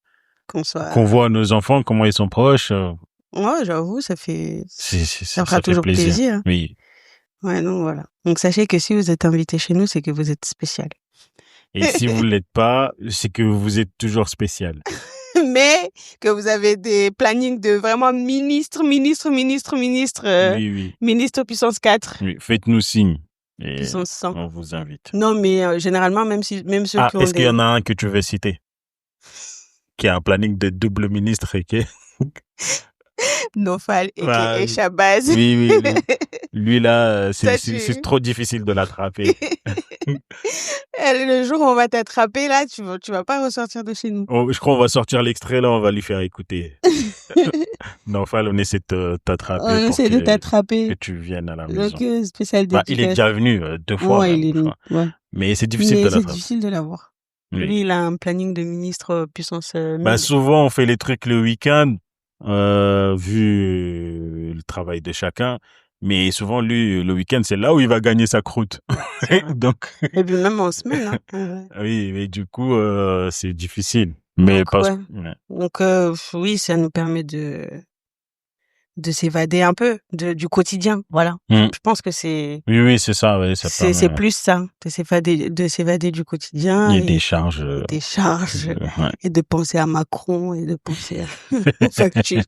qu'on voit nos enfants, comment ils sont proches. Ouais, j'avoue, ça fera fait toujours plaisir. Oui. Ouais, donc voilà. Donc, sachez que si vous êtes invité chez nous, c'est que vous êtes spécial. Et si vous ne l'êtes pas, c'est que vous êtes toujours spécial. Mais que vous avez des plannings de vraiment ministre, oui. ministre puissance 4. Oui, faites-nous signe. Puissance 100. On vous invite. Non, mais généralement, même ceux qui ont est-ce qu'il y en a un que tu veux citer? Qui a un planning de double ministre et qui... Nofal et Shabazz. Oui. Lui là, c'est trop difficile de l'attraper. Le jour où on va t'attraper, là, tu vas pas ressortir de chez nous. Je crois qu'on va sortir l'extrait, là, on va lui faire écouter. Nofal, on essaie de t'attraper. On essaie de t'attraper. Que tu viennes à la maison. Donc, spécial dédicace. Il est déjà venu 2 fois. Ouais, Mais c'est difficile de l'attraper. C'est difficile de l'avoir. Oui. Lui, il a un planning de ministre puissance 1000. Souvent, on fait les trucs le week-end, vu le travail de chacun. Mais souvent, lui, le week-end, c'est là où il va gagner sa croûte. Donc... Et puis même en semaine. Hein. Oui, mais du coup, c'est difficile. Mais Donc, oui, ça nous permet de s'évader un peu du quotidien. Voilà. Je pense que c'est... Oui, c'est ça. Oui, c'est plus ça, de s'évader du quotidien. Et des charges. Et de penser à Macron et de penser aux factures.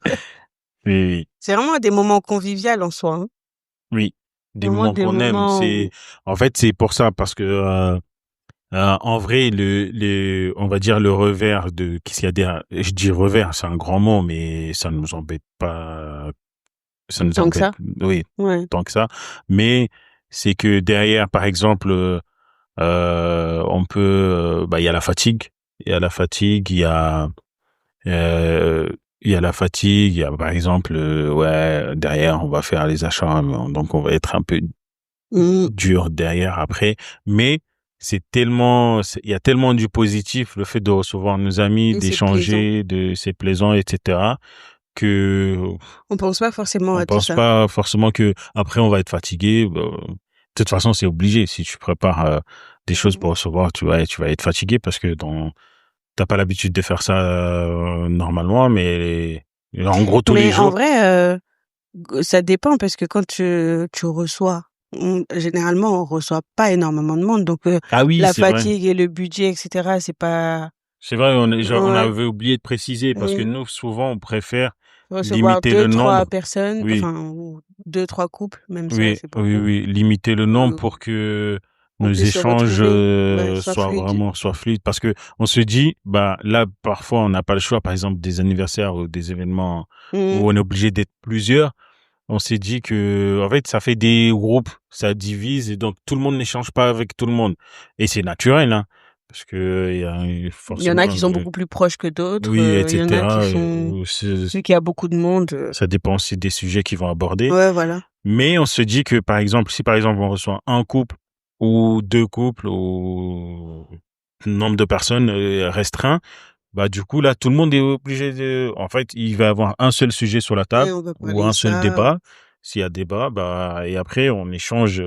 Oui. C'est vraiment des moments conviviaux en soi. Hein. Oui, des moments qu'on aime. En fait, c'est pour ça, parce que en vrai, on va dire le revers de qu'est-ce qu'il y a derrière. Je dis revers, c'est un grand mot, mais ça ne nous embête pas. Ça nous tant embête. Que ça. Oui, tant que ça. Mais c'est que derrière, par exemple, on peut, il y a la fatigue. Il y a la fatigue, il y a la fatigue, il y a par exemple, derrière on va faire les achats, donc on va être un peu dur derrière après, mais il y a tellement du positif, le fait de recevoir nos amis, d'échanger, c'est plaisant, etc., que on pense pas forcément à tout ça. On pense pas forcément que après on va être fatigué. De toute façon, c'est obligé. Si tu prépares des choses pour recevoir, tu vas être fatigué parce que t'as pas l'habitude de faire ça normalement, mais en gros tous les jours. Mais en vrai, ça dépend parce que quand tu reçois, généralement on reçoit pas énormément de monde, donc la fatigue vrai. Et le budget, etc. C'est pas. C'est vrai, on avait oublié de préciser parce que nous souvent on préfère recevoir limiter le nombre. 2-3 personnes, ou 2-3 couples, même ça, c'est pas oui, limiter le nombre pour que nos échanges soient fluides, parce que on se dit là parfois on n'a pas le choix, par exemple des anniversaires ou des événements où on est obligé d'être plusieurs. On s'est dit que en fait ça fait des groupes, ça divise et donc tout le monde n'échange pas avec tout le monde et c'est naturel, hein, parce que il y en a qui sont beaucoup plus proches que d'autres, etc. Il y en a qui sont ceux qui a beaucoup de monde, ça dépend aussi des sujets qu'ils vont aborder. Voilà. Mais on se dit que par exemple si on reçoit un couple ou 2 couples ou nombre de personnes restreint, du coup là tout le monde est obligé en fait il va avoir un seul sujet sur la table ou un seul débat. S'il y a débat, et après on échange,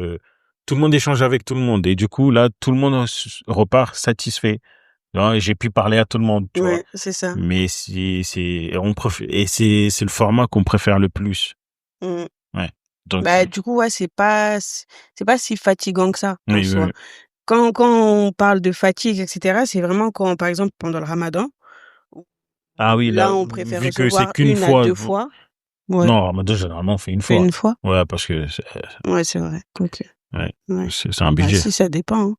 tout le monde échange avec tout le monde et du coup là tout le monde repart satisfait. J'ai pu parler à tout le monde, tu vois. C'est ça. Mais c'est le format qu'on préfère le plus. Ouais. Donc, du coup, c'est pas si fatigant que ça, en soi. Oui. Quand on parle de fatigue, etc., c'est vraiment quand, par exemple, pendant le Ramadan. Ah oui, là, on préfère vu recevoir que c'est qu'une fois. À 2 fois. Ouais. Non, Ramadan, généralement, on fait une fois. Une fois? Ouais, parce que... Ouais, c'est vrai. Ok. Ouais. C'est un budget. Si, ça dépend. Hein.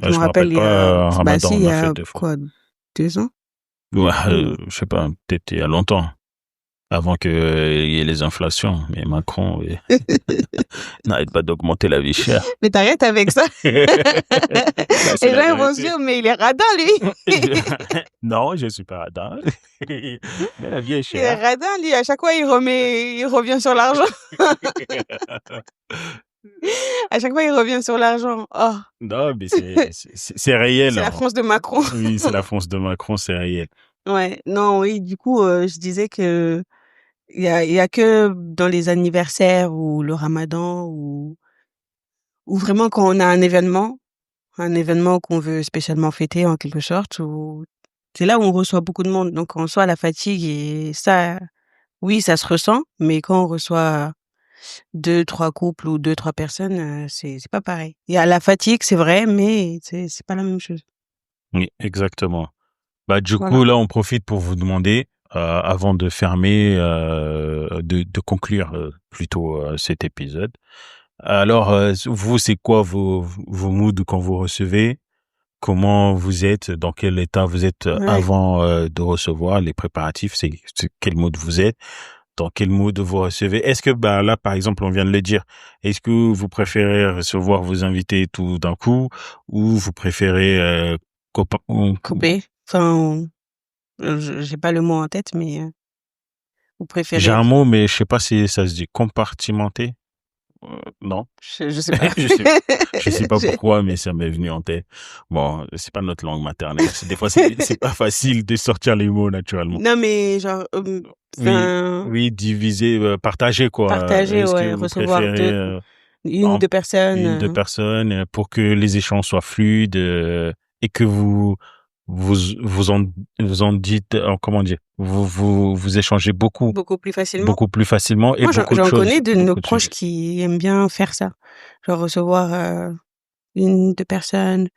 Je me rappelle pas, Ramadan, on a fait 2 fois. Quoi, 2 ans? Ouais, je sais pas, peut-être il y a longtemps. Avant qu'il y ait les inflations. Mais Macron n'arrête pas d'augmenter la vie chère. Mais t'arrêtes avec ça. Les gens vont se dire, mais il est radin, lui. Non, je suis pas radin. Mais la vie est chère. Il est radin, lui. À chaque fois, il revient sur l'argent. À chaque fois, il revient sur l'argent. Oh. Non, mais c'est réel. C'est la France de Macron. Oui, c'est la France de Macron, c'est réel. Ouais, non, oui, du coup, je disais que il y a que dans les anniversaires ou le Ramadan ou vraiment quand on a un événement qu'on veut spécialement fêter en quelque sorte, ou c'est là où on reçoit beaucoup de monde. Donc on reçoit la fatigue et ça, oui, ça se ressent, mais quand on reçoit 2-3 couples ou 2-3 personnes, c'est pas pareil. Il y a la fatigue, c'est vrai, mais c'est pas la même chose. Oui, exactement. Du coup, là, on profite pour vous demander, avant de fermer, de conclure plutôt cet épisode, Alors, vous, c'est quoi vos moods quand vous recevez? Comment vous êtes? Dans quel état vous êtes avant de recevoir les préparatifs? C'est quel mood vous êtes? Dans quel mood vous recevez? Est-ce que, là, par exemple, on vient de le dire, est-ce que vous préférez recevoir vos invités tout d'un coup ou vous préférez couper? Enfin, j'ai pas le mot en tête, mais vous préférez. J'ai un mot, mais je sais pas si ça se dit compartimenter. Non. Je sais pas. je sais pas pourquoi, mais ça m'est venu en tête. Bon, c'est pas notre langue maternelle. Des fois, c'est pas facile de sortir les mots naturellement. Non, mais genre, oui, diviser, partager, quoi. Partager, Est-ce que vous recevoir préférez, une ou deux personnes. Une, deux personnes, pour que les échanges soient fluides, et que vous en dites, comment dire, vous échangez beaucoup plus facilement. Beaucoup plus facilement et Moi, beaucoup de j'en choses. connais de nos proches qui aiment bien faire ça. Genre recevoir une, deux personnes.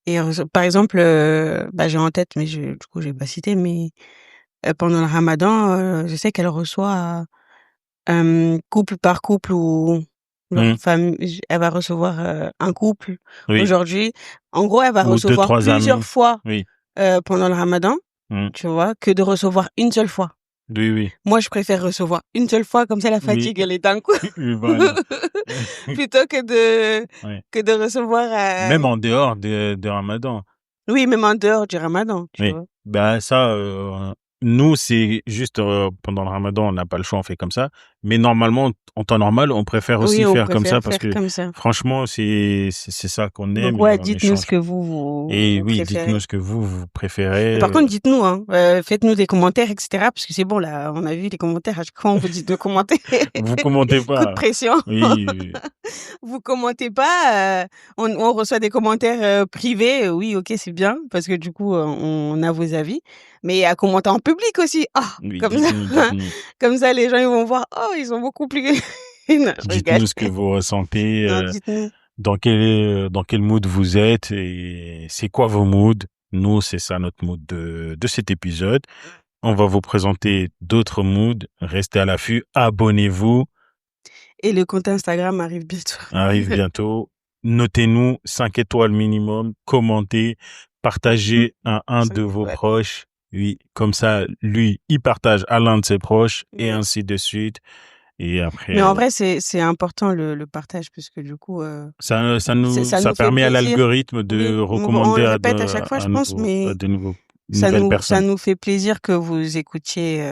Et par exemple, j'ai en tête, mais du coup, je vais pas citer, mais pendant le Ramadan, je sais qu'elle reçoit couple par couple ou famille, elle va recevoir un couple aujourd'hui. En gros, elle va recevoir plusieurs fois pendant le Ramadan, tu vois, que de recevoir une seule fois. Oui, oui. Moi, je préfère recevoir une seule fois, comme ça la fatigue, elle est d'un coup. Voilà. Plutôt que de recevoir... Même en dehors de Ramadan. Oui, même en dehors du Ramadan, tu vois. Ça, nous, c'est juste pendant le Ramadan, on n'a pas le choix, on fait comme ça. Mais normalement, en temps normal, on préfère aussi faire comme ça parce que franchement, c'est ça qu'on aime. Donc dites-nous ce que vous et oui, préférez. dites-nous ce que vous préférez. Et par contre, dites-nous, faites-nous des commentaires, etc. Parce que c'est bon, là, on a vu les commentaires. À chaque fois, on vous dit de commenter. Vous commentez pas. Coup de pression. Oui. Vous commentez pas. On reçoit des commentaires privés. Oui, ok, c'est bien parce que du coup, on a vos avis. Mais à commenter en public aussi. Comme ça, les gens ils vont voir. Oh, ils sont beaucoup plus. Non, dites-nous ce que vous ressentez. Non, dites-nous. Dans quel mood vous êtes et c'est quoi vos moods. Nous, c'est ça notre mood de cet épisode. On va vous présenter d'autres moods. Restez à l'affût. Abonnez-vous. Et le compte Instagram arrive bientôt. Notez-nous 5 étoiles minimum. Commentez. Partagez à un de vos proches. Oui, comme ça, lui, il partage à l'un de ses proches et ainsi de suite. Et après. Mais en vrai, c'est important le partage parce que du coup. Ça permet à l'algorithme de recommander on répète à chaque fois, je pense, mais de nouvelles personnes. Ça nous fait plaisir que vous écoutiez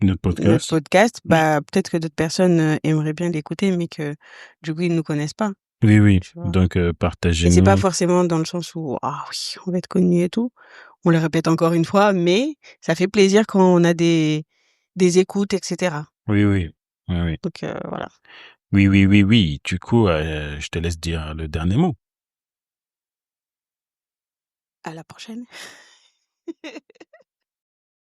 notre podcast. Peut-être que d'autres personnes aimeraient bien l'écouter, mais que du coup ils nous connaissent pas. Oui. Donc partagez-nous. Et c'est pas forcément dans le sens où on va être connu et tout. On le répète encore une fois, mais ça fait plaisir quand on a des écoutes, etc. Oui. Donc voilà. Oui. Du coup, je te laisse dire le dernier mot. À la prochaine.